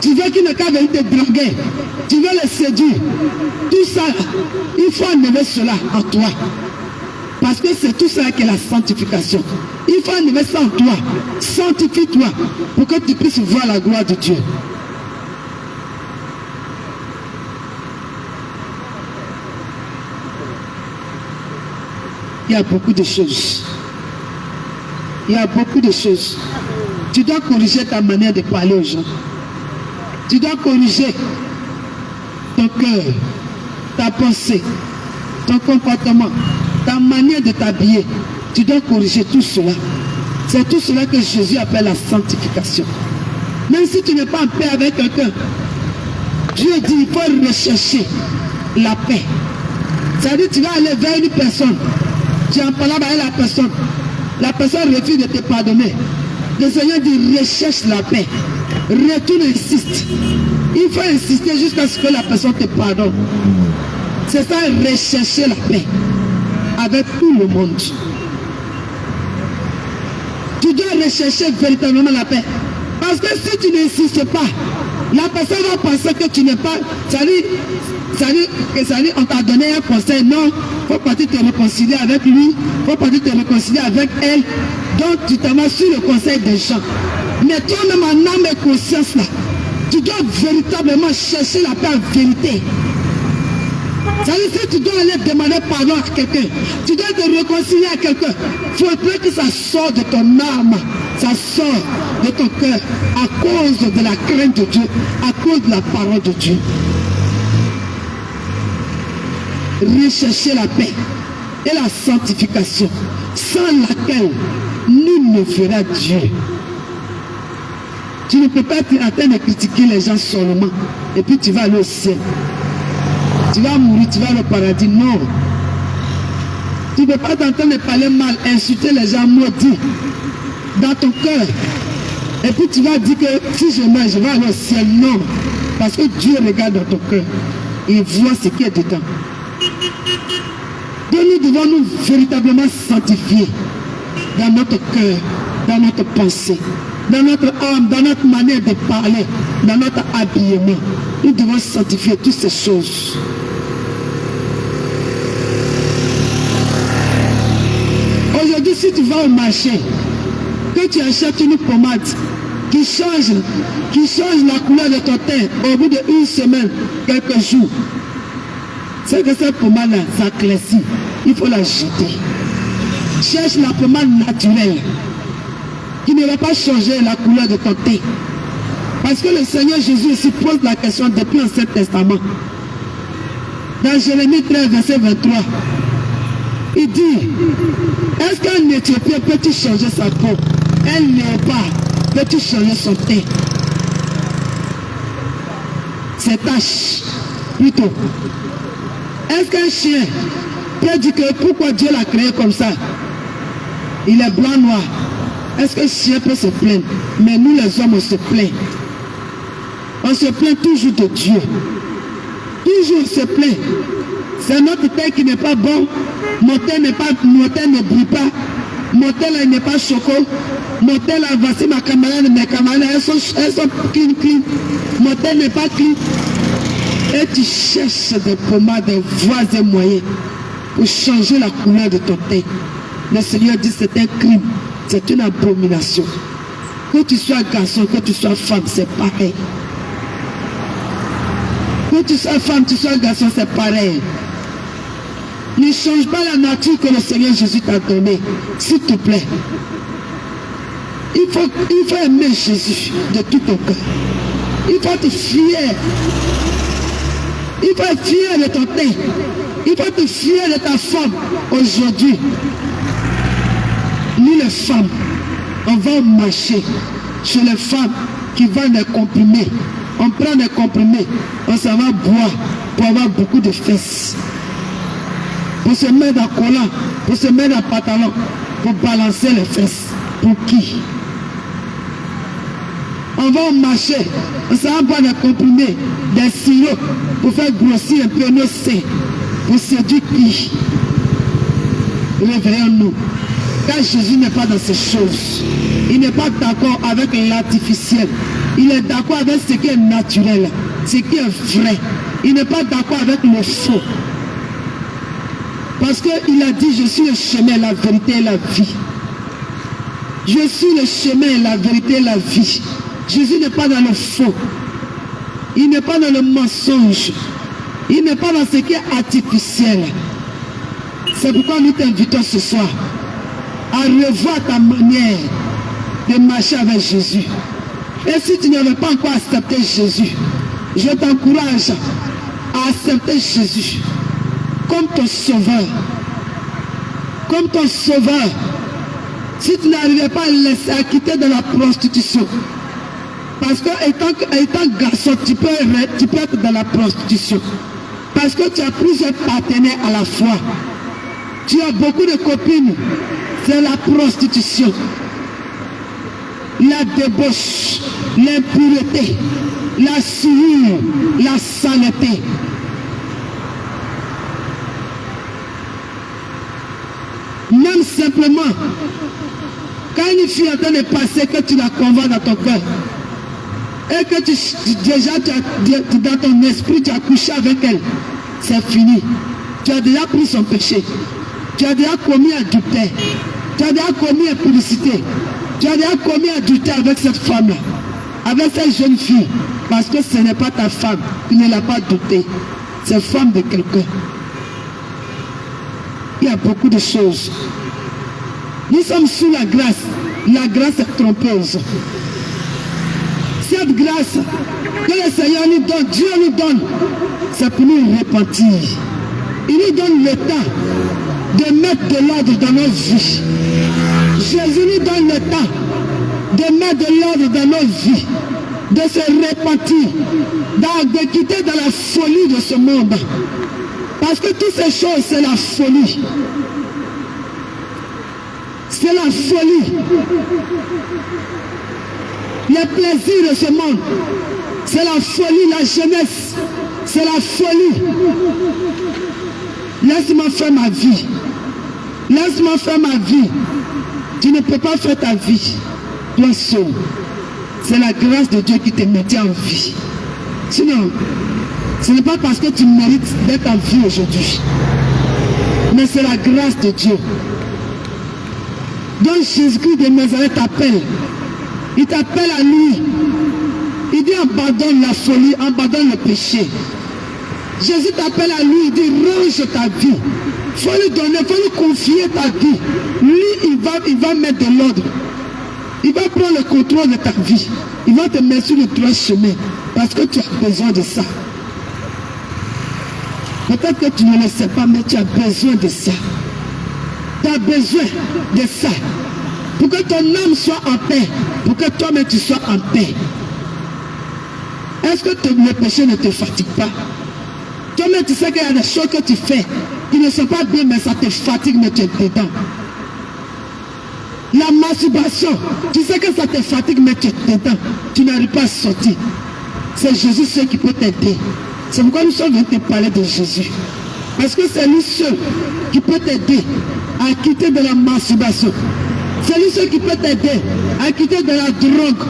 tu veux qu'il ne qu'à venir te draguer, tu veux le séduire, tout ça, il faut enlever cela en toi. Parce que c'est tout ça qui est la sanctification. Il faut enlever ça en toi. Sanctifie-toi pour que tu puisses voir la gloire de Dieu. Il y a beaucoup de choses. Il y a beaucoup de choses. Tu dois corriger ta manière de parler aux gens. Tu dois corriger ton cœur, ta pensée, ton comportement, ta manière de t'habiller. Tu dois corriger tout cela. C'est tout cela que Jésus appelle la sanctification. Même si tu n'es pas en paix avec quelqu'un, Dieu dit il faut rechercher la paix. C'est-à-dire tu vas aller vers une personne. Tu es en parlant avec la personne refuse de te pardonner. Le Seigneur dit recherche la paix. Retourne et insiste. Il faut insister jusqu'à ce que la personne te pardonne. C'est ça, rechercher la paix avec tout le monde. Tu dois rechercher véritablement la paix. Parce que si tu n'insistes pas, la personne va penser que tu n'es pas... C'est-à-dire, on t'a donné un conseil. Non, il faut partir te réconcilier avec lui. Il faut partir te réconcilier avec elle. Donc, tu t'amasses sur le conseil des gens. Mais toi-même, en âme et conscience, là, tu dois véritablement chercher la paix en vérité. C'est-à-dire, si tu dois aller demander pardon à quelqu'un, tu dois te réconcilier à quelqu'un, il faudrait que ça sorte de ton âme, ça sort de ton cœur, à cause de la crainte de Dieu, à cause de la parole de Dieu. Rechercher la paix et la sanctification, sans laquelle nul ne fera Dieu. Tu ne peux pas être en train de critiquer les gens seulement et puis tu vas aller au ciel. Tu vas mourir, tu vas aller au paradis. Non. Tu ne peux pas être en train de parler mal, insulter les gens, maudits dans ton cœur. Et puis tu vas dire que si je meurs, je vais aller au ciel. Non. Parce que Dieu regarde dans ton cœur. Il voit ce qui est dedans. Donc nous devons nous véritablement sanctifier dans notre cœur, dans notre pensée, dans notre âme, dans notre manière de parler, dans notre habillement. Nous devons sanctifier toutes ces choses. Aujourd'hui, si tu vas au marché, que tu achètes une pommade qui change la couleur de ton teint au bout d'une semaine, quelques jours, c'est que cette pommade-là, ça éclaircit. Il faut la jeter. Cherche la pommade naturelle qui ne va pas changer la couleur de ton teint. Parce que le Seigneur Jésus aussi pose la question depuis l'Ancien Testament. Dans Jérémie 13, verset 23, il dit, est-ce qu'un Éthiopien peut-il changer sa peau? Un léopard peut-il changer son teint? Ses taches, plutôt. Est-ce qu'un chien peut dire que pourquoi Dieu l'a créé comme ça? Il est blanc noir. Est-ce qu'un chien peut se plaindre? Mais nous les hommes on se plaint. On se plaint toujours de Dieu. Toujours on se plaint. C'est notre teint qui n'est pas bon. Mon teint ne brille pas. Mon teint là n'est pas choco. Mon teint là, voici ma camarade, mes camarades, elles sont clean. Mon teint n'est pas clean. Et tu cherches des pommades, des voies et moyens pour changer la couleur de ton teint. Le Seigneur dit c'est un crime, c'est une abomination. Que tu sois garçon, que tu sois femme, c'est pareil. Que tu sois femme, tu sois garçon, c'est pareil. Ne change pas la nature que le Seigneur Jésus t'a donnée, s'il te plaît. Il faut aimer Jésus de tout ton cœur. Il faut être fier. Il faut être fier de ton teint. Il faut être fier de ta femme aujourd'hui. Nous les femmes, on va marcher chez les femmes qui vendent des comprimés. On prend des comprimés, on s'en va boire pour avoir beaucoup de fesses. Pour se mettre en collant, pour se mettre en pantalon, pour balancer les fesses. Pour qui? On va au marché, on s'en va boire des comprimés, des sirops pour faire grossir un peu nos seins. Pour séduire qui? Réveillons-nous. Car Jésus n'est pas dans ces choses. Il n'est pas d'accord avec l'artificiel. Il est d'accord avec ce qui est naturel, ce qui est vrai. Il n'est pas d'accord avec le faux. Parce qu'il a dit, je suis le chemin, la vérité et la vie. Je suis le chemin, la vérité et la vie. Jésus n'est pas dans le faux. Il n'est pas dans le mensonge. Il n'est pas dans ce qui est artificiel. C'est pourquoi nous t'invitons ce soir à revoir ta manière de marcher avec Jésus. Et si tu n'avais pas encore accepté Jésus, je t'encourage à accepter Jésus comme ton sauveur. Comme ton sauveur. Si tu n'arrivais pas à le laisser quitter de la prostitution, parce que étant garçon, tu peux être dans la prostitution. Parce que tu as plusieurs partenaires à la fois. Tu as beaucoup de copines. C'est la prostitution. La débauche, l'impureté, la souillure, la saleté. Même simplement, quand une fille est en train de passer, que tu la convoites dans ton cœur, et que dans ton esprit, tu as couché avec elle, c'est fini. Tu as déjà pris son péché. Tu as déjà commis adultère. Tu as déjà commis impudicité. Tu as déjà commis adultère avec cette femme-là, avec cette jeune fille, parce que ce n'est pas ta femme, tu ne l'as pas doutée. C'est femme de quelqu'un. Il y a beaucoup de choses. Nous sommes sous la grâce. La grâce est trompeuse. Cette grâce que le Seigneur nous donne, Dieu nous donne, c'est pour nous repentir. Il nous donne le temps de mettre de l'ordre dans nos vies. Jésus nous donne le temps de mettre de l'ordre dans nos vies, de se repentir, de quitter dans la folie de ce monde. Parce que toutes ces choses, c'est la folie. C'est la folie. Les plaisirs de ce monde, c'est la folie, la jeunesse, c'est la folie. Laisse-moi faire ma vie. Laisse-moi faire ma vie. Tu ne peux pas faire ta vie, toi seul. C'est la grâce de Dieu qui te maintient en vie. Sinon, ce n'est pas parce que tu mérites d'être en vie aujourd'hui. Mais c'est la grâce de Dieu. Donc Jésus-Christ de Nazareth t'appelle. Il t'appelle à lui. Il dit abandonne la folie, abandonne le péché. Jésus t'appelle à lui, il dit range ta vie. Il faut lui donner, il faut lui confier ta vie. Lui, il va mettre de l'ordre. Il va prendre le contrôle de ta vie. Il va te mettre sur le droit chemin. Parce que tu as besoin de ça. Peut-être que tu ne le sais pas, mais tu as besoin de ça. Tu as besoin de ça. Pour que ton âme soit en paix. Pour que toi-même tu sois en paix. Est-ce que le péché ne te fatigue pas? Toi-même tu sais qu'il y a des choses que tu fais qui ne sont pas bien, mais ça te fatigue, mais tu es dedans. La masturbation, tu sais que ça te fatigue, mais tu es dedans. Tu n'arrives pas à sortir. C'est Jésus seul qui peut t'aider. C'est pourquoi nous sommes venus te parler de Jésus. Parce que c'est lui seul qui peut t'aider à quitter de la masturbation. C'est lui seul qui peut t'aider à quitter de la drogue.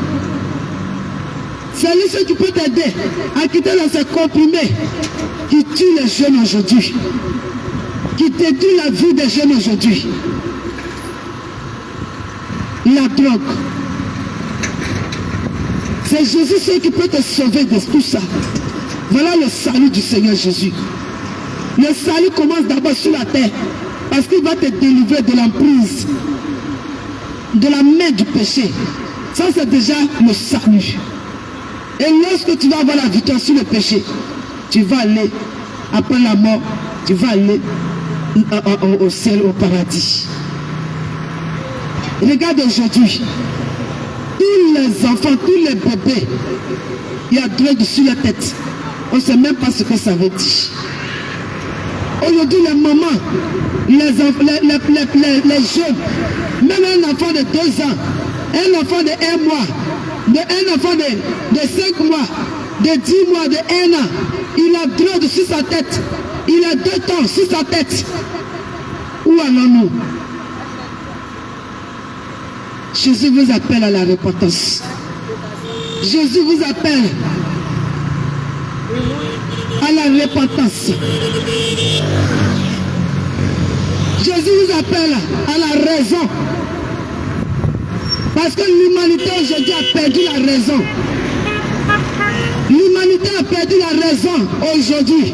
C'est lui seul qui peut t'aider à quitter de ces comprimés qui tuent les jeunes aujourd'hui. Qui détruisent la vie des jeunes aujourd'hui. La drogue. C'est Jésus seul qui peut te sauver de tout ça. Voilà le salut du Seigneur Jésus. Le salut commence d'abord sur la terre. Parce qu'il va te délivrer de l'emprise. De la main du péché. Ça c'est déjà le salut. Et lorsque tu vas avoir la victoire sur le péché, tu vas aller, après la mort, tu vas aller au ciel, au paradis. Regarde aujourd'hui, tous les enfants, tous les bébés, il y a drogue sur la tête. On ne sait même pas ce que ça veut dire. Aujourd'hui, les mamans, les jeunes, même un enfant de 2 ans, un enfant de 1 mois, un enfant de 5 mois, de 10 mois, de 1 an, il a drogue sur sa tête. Il a 2 temps sur sa tête. Où allons-nous? Jésus vous appelle à la repentance. Jésus vous appelle à la repentance. Jésus vous appelle à la raison. Parce que l'humanité aujourd'hui a perdu la raison. L'humanité a perdu la raison aujourd'hui.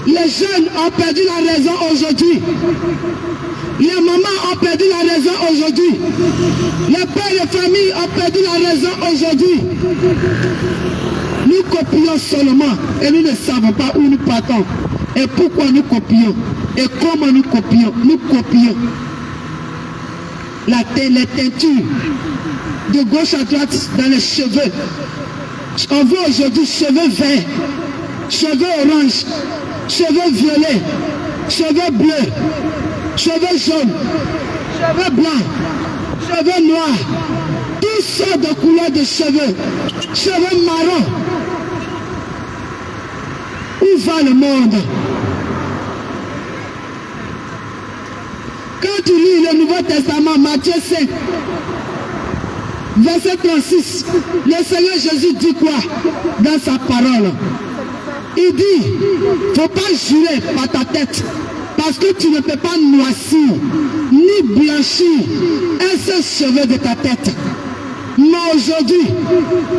Les jeunes ont perdu la raison aujourd'hui. Les mamans ont perdu la raison aujourd'hui. Les pères de famille ont perdu la raison aujourd'hui. Nous copions seulement et nous ne savons pas où nous partons. Et pourquoi nous copions. Et comment nous copions. Nous copions. Les teintures de gauche à droite dans les cheveux. On voit aujourd'hui cheveux verts, cheveux orange, cheveux violets, cheveux bleus, cheveux jaunes, cheveux blancs, cheveux noirs, toutes sortes de couleurs de cheveux, cheveux marrons. Où va le monde? Quand tu lis le Nouveau Testament, Matthieu 5, verset 36, le Seigneur Jésus dit quoi dans sa parole? Il dit, il ne faut pas jurer par ta tête, parce que tu ne peux pas noircir, ni blanchir un seul cheveu de ta tête. Mais aujourd'hui,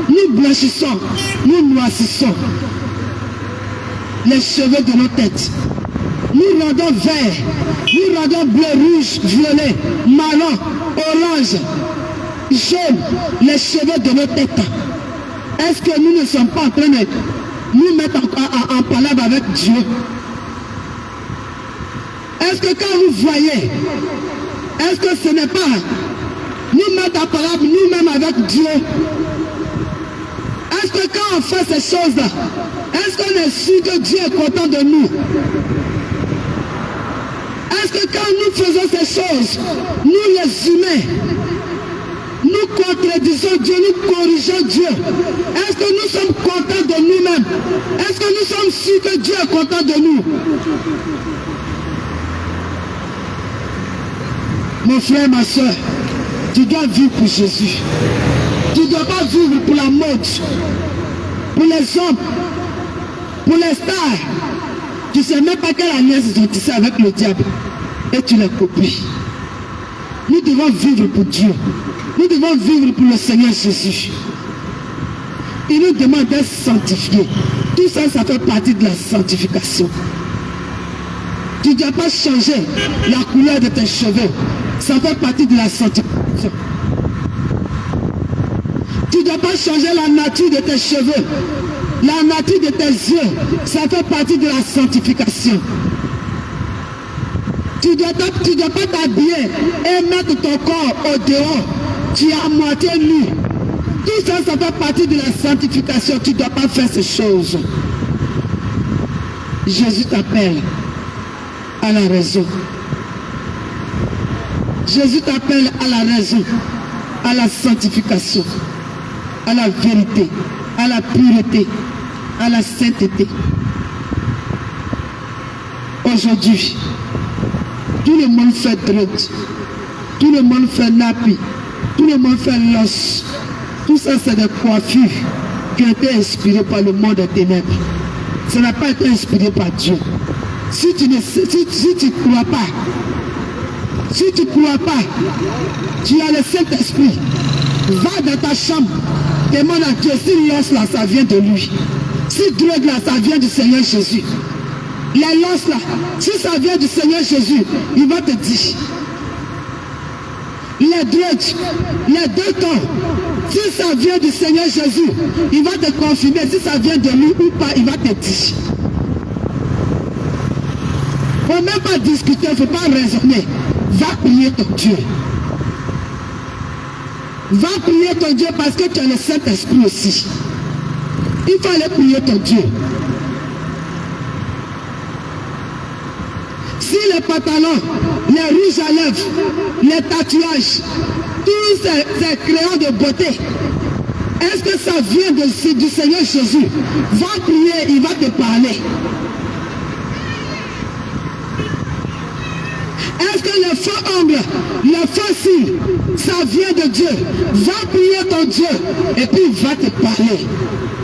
nous blanchissons, nous noircissons les cheveux de nos têtes. Nous rendons vert, nous rendons bleu, rouge, violet, marron, orange, jaune, les cheveux de nos têtes. Est-ce que nous ne sommes pas en train de nous mettre en palabre avec Dieu? Est-ce que quand vous voyez, est-ce que ce n'est pas nous mettre en parole nous-mêmes avec Dieu? Est-ce que quand on fait ces choses-là, est-ce qu'on est sûr que Dieu est content de nous? Est-ce que quand nous faisons ces choses, nous les humains, nous contredisons Dieu, nous corrigeons Dieu? Est-ce que nous sommes contents de nous-mêmes? Est-ce que nous sommes sûrs que Dieu est content de nous? Mon frère, ma soeur, tu dois vivre pour Jésus. Tu ne dois pas vivre pour la mode, pour les hommes, pour les stars. Tu ne sais même pas quelle alliance ils ont tissé avec le diable. Et tu les copies. Nous devons vivre pour Dieu. Nous devons vivre pour le Seigneur Jésus. Il nous demande d'être sanctifiés. Tout ça, ça fait partie de la sanctification. Tu ne dois pas changer la couleur de tes cheveux. Ça fait partie de la sanctification. Tu ne dois pas changer la nature de tes cheveux. La nature de tes yeux, ça fait partie de la sanctification. Tu ne dois pas t'habiller et mettre ton corps au dehors. Tu es à moitié nu. Tout ça, ça fait partie de la sanctification. Tu ne dois pas faire ces choses. Jésus t'appelle à la raison. Jésus t'appelle à la raison, à la sanctification, à la vérité, à la pureté, à la sainteté. Aujourd'hui, tout le monde fait drogue, tout le monde fait nappy, tout le monde fait l'os. Tout ça, c'est des coiffures qui ont été inspirées par le monde des ténèbres. Ça n'a pas été inspiré par Dieu. Si tu ne crois pas, si tu ne crois pas, tu as le Saint-Esprit. Va dans ta chambre, demande à Dieu si l'os là, ça vient de lui. Si drogue là, ça vient du Seigneur Jésus. Les l'os là, si ça vient du Seigneur Jésus, il va te dire. Les drogues, les deux temps, si ça vient du Seigneur Jésus, il va te confirmer. Si ça vient de lui ou pas, il va te dire. Il ne faut même pas discuter, il ne faut pas raisonner. Va prier ton Dieu. Va prier ton Dieu parce que tu as le Saint-Esprit aussi. Il faut aller prier ton Dieu. Si les pantalons, les rouges à lèvres, les tatouages, tous ces crayons de beauté, est-ce que ça vient du Seigneur Jésus? Va prier, il va te parler. Est-ce que les faux ongles, les faux cils, ça vient de Dieu? Va prier ton Dieu et puis il va te parler.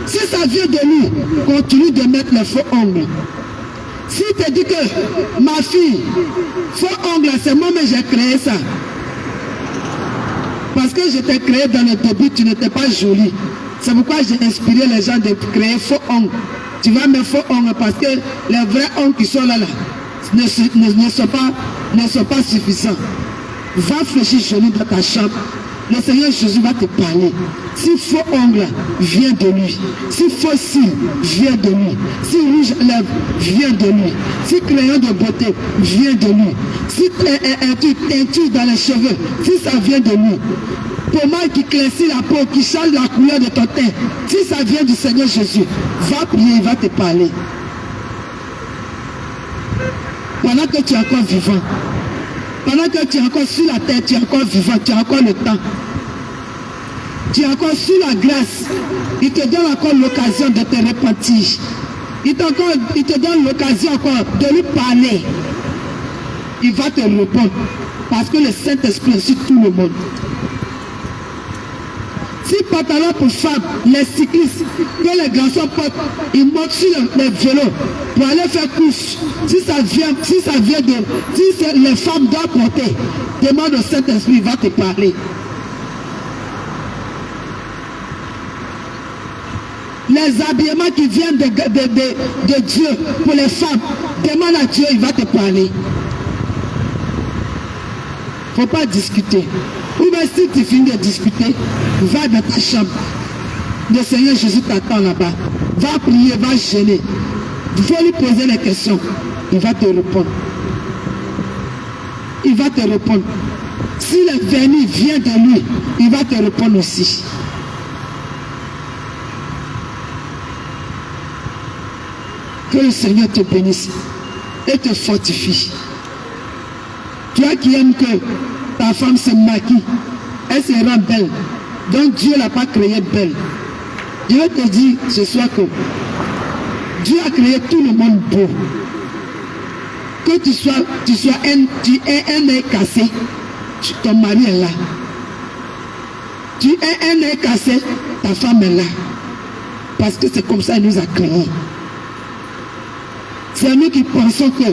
Si ça vient de lui, continue de mettre les faux ongles. Si tu te dis que ma fille, faux ongles, c'est moi-même j'ai créé ça. Parce que je t'ai créé dans le début, tu n'étais pas jolie. C'est pourquoi j'ai inspiré les gens de créer faux ongles. Tu vas mettre faux ongles parce que les vrais ongles qui sont là, ne sont pas suffisants. Va fléchir jolie dans ta chambre. Le Seigneur Jésus va te parler. Si faux ongle vient de lui, si faux cils vient de lui, si rouge à lèvres vient de lui, si crayon de beauté vient de lui, si teinture dans les cheveux, si ça vient de lui, pommade qui éclaircit la peau, qui change la couleur de ton teint, si ça vient du Seigneur Jésus, va prier, il va te parler. Pendant que tu es encore vivant, pendant que tu es encore sur la terre, tu es encore vivant, tu as encore le temps. Tu es encore sur la grâce. Il te donne encore l'occasion de te repentir. Il te donne l'occasion encore de lui parler. Il va te répondre. Parce que le Saint-Esprit est sur tout le monde. Si pantalon pour femmes, les cyclistes, que les garçons portent, ils montent sur les vélos pour aller faire course. Si ça vient de, si les femmes doivent porter, demande au Saint-Esprit, il va te parler. Les habillements qui viennent de Dieu pour les femmes, demande à Dieu, il va te parler. Il ne faut pas discuter. Ou bien si tu finis de discuter, va dans ta chambre. Le Seigneur Jésus t'attend là-bas. Va prier, va gêner. Il faut lui poser les questions. Il va te répondre. il va te répondre. Si le vernis vient de lui, il va te répondre aussi. Que le Seigneur te bénisse et te fortifie. Toi qui aimes que ta femme se maquille, elle se rend belle. Donc Dieu ne l'a pas créée belle. Je vais te dire ce soir que Dieu a créé tout le monde beau. Que tu es un œil cassé, ton mari est là. Tu es un œil cassé, ta femme est là. Parce que c'est comme ça qu'il nous a créés. C'est nous qui pensons que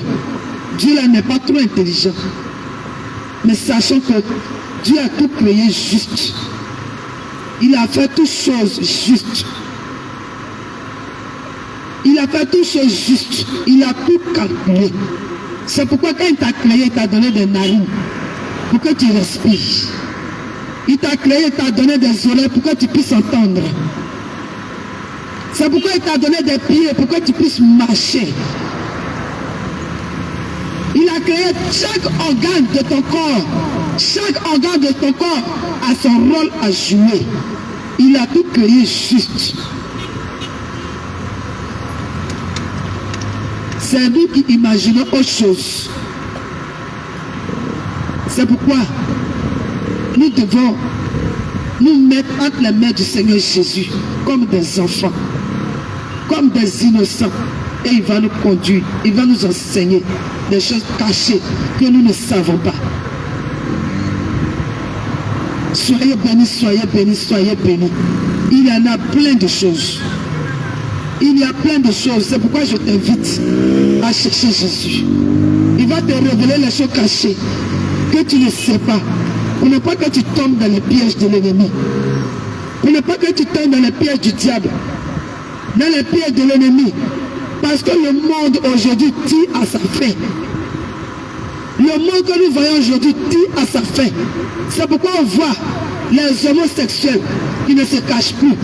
Dieu là n'est pas trop intelligent. Mais sachant que Dieu a tout créé juste. Il a fait toutes choses justes. Il a fait toutes choses justes. Il a tout calculé. C'est pourquoi quand il t'a créé, il t'a donné des narines pour que tu respires. Il t'a créé, il t'a donné des oreilles pour que tu puisses entendre. C'est pourquoi il t'a donné des pieds pour que tu puisses marcher. Il a créé chaque organe de ton corps. Chaque organe de ton corps a son rôle à jouer. Il a tout créé juste. C'est nous qui imaginons autre chose. C'est pourquoi nous devons nous mettre entre les mains du Seigneur Jésus comme des enfants, comme des innocents. Et il va nous conduire, il va nous enseigner des choses cachées que nous ne savons pas. Soyez bénis, soyez bénis, soyez bénis. Il y en a plein de choses. Il y a plein de choses. C'est pourquoi je t'invite à chercher Jésus. Il va te révéler les choses cachées que tu ne sais pas. Pour ne pas que tu tombes dans les pièges de l'ennemi. Pour ne pas que tu tombes dans les pièges du diable. Dans les pièges de l'ennemi. Parce que le monde aujourd'hui tire à sa fin. Le monde que nous voyons aujourd'hui tire à sa fin. C'est pourquoi on voit les homosexuels qui ne se cachent plus.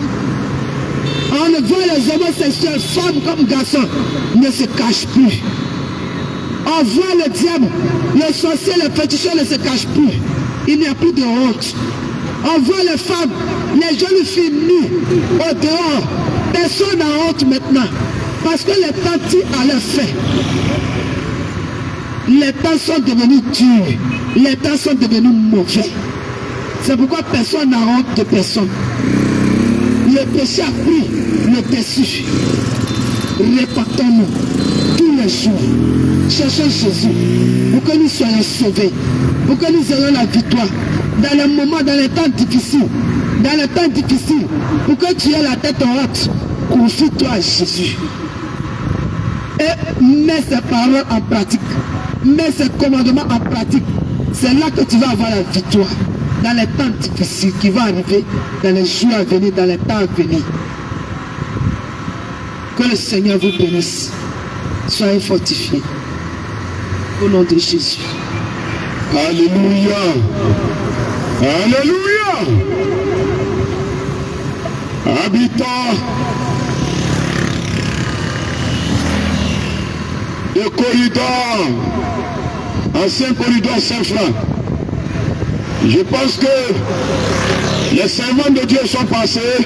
On voit les homosexuels, femmes comme garçons, ne se cachent plus. On voit le diable, les sorciers, les féticheurs ne se cachent plus. Il n'y a plus de honte. On voit les femmes, les jeunes filles nues au dehors. Personne n'a honte maintenant. Parce que les temps tirent à leur fin. Les temps sont devenus durs. Les temps sont devenus mauvais. C'est pourquoi personne n'a honte de personne. Le péché a pris le dessus. Répandons-nous tous les jours. Cherchons Jésus pour que nous soyons sauvés. Pour que nous ayons la victoire. Dans les moments, dans les temps difficiles. Dans les temps difficiles. Pour que tu aies la tête en haute. Confie-toi à Jésus. Et mets ses paroles en pratique. Mets ses commandements en pratique. C'est là que tu vas avoir la victoire. Dans les temps difficiles qui vont arriver, dans les jours à venir, dans les temps à venir. Que le Seigneur vous bénisse. Soyez fortifiés. Au nom de Jésus. Alléluia. Alléluia. Habitants de corridor, ancien corridor Saint-Franc. Je pense que les servants de Dieu sont passés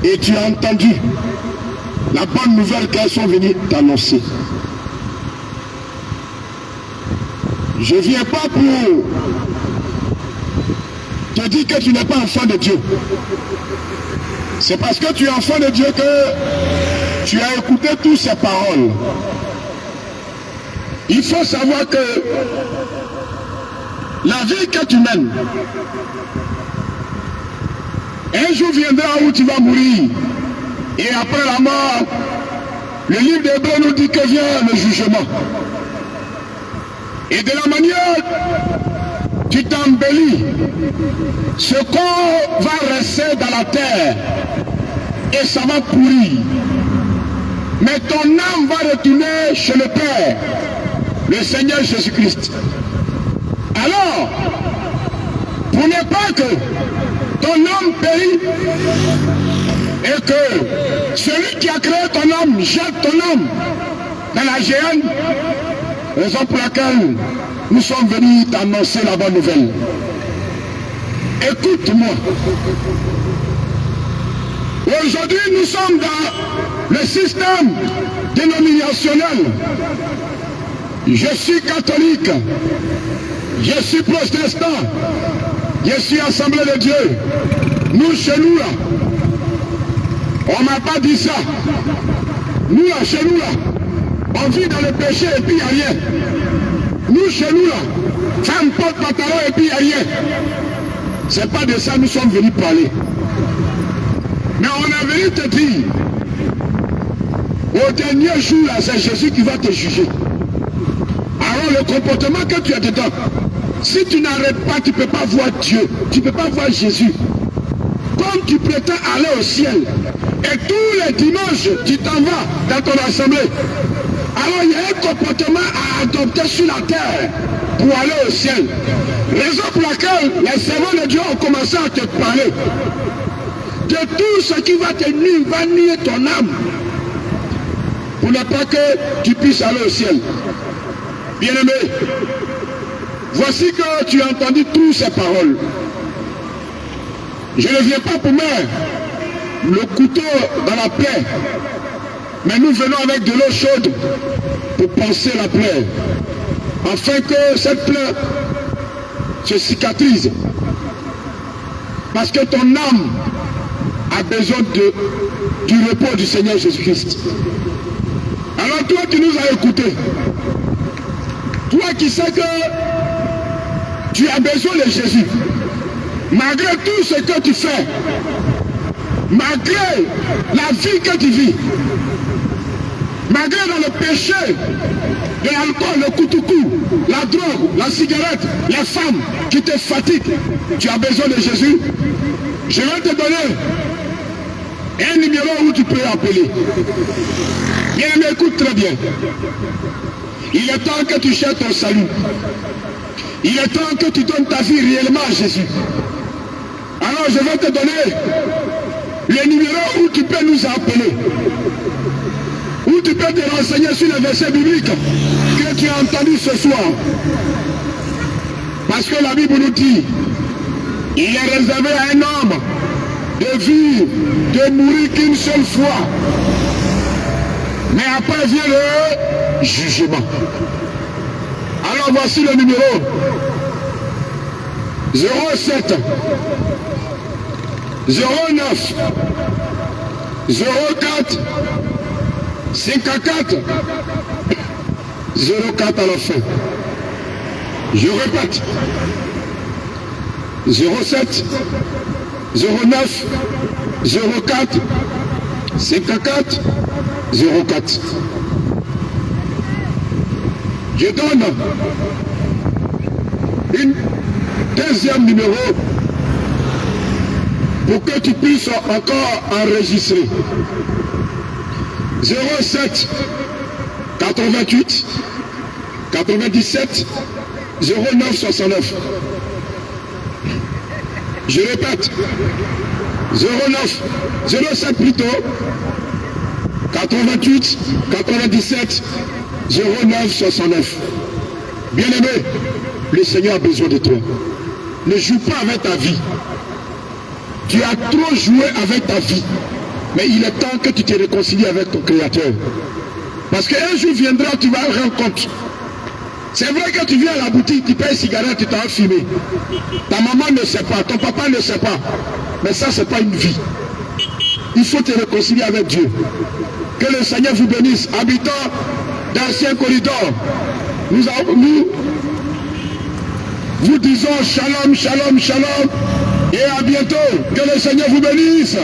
et tu as entendu la bonne nouvelle qu'elles sont venues t'annoncer. Je ne viens pas pour te dire que tu n'es pas enfant de Dieu. C'est parce que tu es enfant de Dieu que tu as écouté toutes ces paroles. Il faut savoir que la vie que tu mènes, un jour viendra où tu vas mourir. Et après la mort, le livre d'Hébreux nous dit que vient le jugement. Et de la manière tu t'embellis, ce corps va rester dans la terre et ça va pourrir. Mais ton âme va retourner chez le Père, le Seigneur Jésus-Christ. Alors, pour ne pas que ton âme périt et que celui qui a créé ton âme jette ton âme dans la géhenne, raison pour laquelle nous sommes venus t'annoncer la bonne nouvelle. Écoute-moi. Aujourd'hui, nous sommes dans le système dénominationnel. Je suis catholique, je suis protestant, je suis Assemblée de Dieu. Nous, chez nous, là, on ne m'a pas dit ça. Nous, là, chez nous, là, on vit dans le péché et puis il n'y a rien. Nous, chez nous, là, femme porte pantalon et puis il n'y a rien. Ce n'est pas de ça que nous sommes venus parler. Mais on est venu te dire, au dernier jour, là, c'est Jésus qui va te juger. Alors le comportement que tu as dedans, si tu n'arrêtes pas, tu ne peux pas voir Dieu, tu ne peux pas voir Jésus. Comme tu prétends aller au ciel, et tous les dimanches, tu t'en vas dans ton assemblée. Alors il y a un comportement à adopter sur la terre pour aller au ciel. Raison pour laquelle les servants de Dieu ont commencé à te parler. De tout ce qui va te nuire, va nier ton âme. Pour ne pas que tu puisses aller au ciel. Bien-aimé, voici que tu as entendu toutes ces paroles. Je ne viens pas pour mettre le couteau dans la plaie, mais nous venons avec de l'eau chaude pour panser la plaie, afin que cette plaie se cicatrise. Parce que ton âme a besoin du repos du Seigneur Jésus-Christ. Alors toi qui nous as écoutés, toi qui sais que tu as besoin de Jésus, malgré tout ce que tu fais, malgré la vie que tu vis, malgré dans le péché, de l'alcool, le koutoukou, la drogue, la cigarette, les femmes qui te fatiguent, tu as besoin de Jésus. Je vais te donner un numéro où tu peux appeler. Bien, mais écoute très bien. Il est temps que tu cherches ton salut. Il est temps que tu donnes ta vie réellement à Jésus. Alors je vais te donner le numéro où tu peux nous appeler. Où tu peux te renseigner sur les versets bibliques que tu as entendus ce soir. Parce que la Bible nous dit, il est réservé à un homme de vivre, de mourir qu'une seule fois. Mais après vient le jugement. Alors voici le numéro 07 09 04 54 04 à la fin. Je répète. 07 09 04 54 04. Je donne une deuxième numéro pour que tu puisses encore enregistrer. 07 88 97 09 69. Je répète, 09 07 plutôt 88 97 09 69. Bien-aimé, le Seigneur a besoin de toi. Ne joue pas avec ta vie. Tu as trop joué avec ta vie. Mais il est temps que tu te réconcilies avec ton Créateur. Parce qu'un jour viendra, tu vas rendre compte. C'est vrai que tu viens à la boutique, tu payes une cigarette, tu t'en fumé. Ta maman ne sait pas, ton papa ne sait pas. Mais ça, ce n'est pas une vie. Il faut te réconcilier avec Dieu. Que le Seigneur vous bénisse. Habitants d'anciens corridors, nous vous disons shalom, shalom, shalom. Et à bientôt. Que le Seigneur vous bénisse.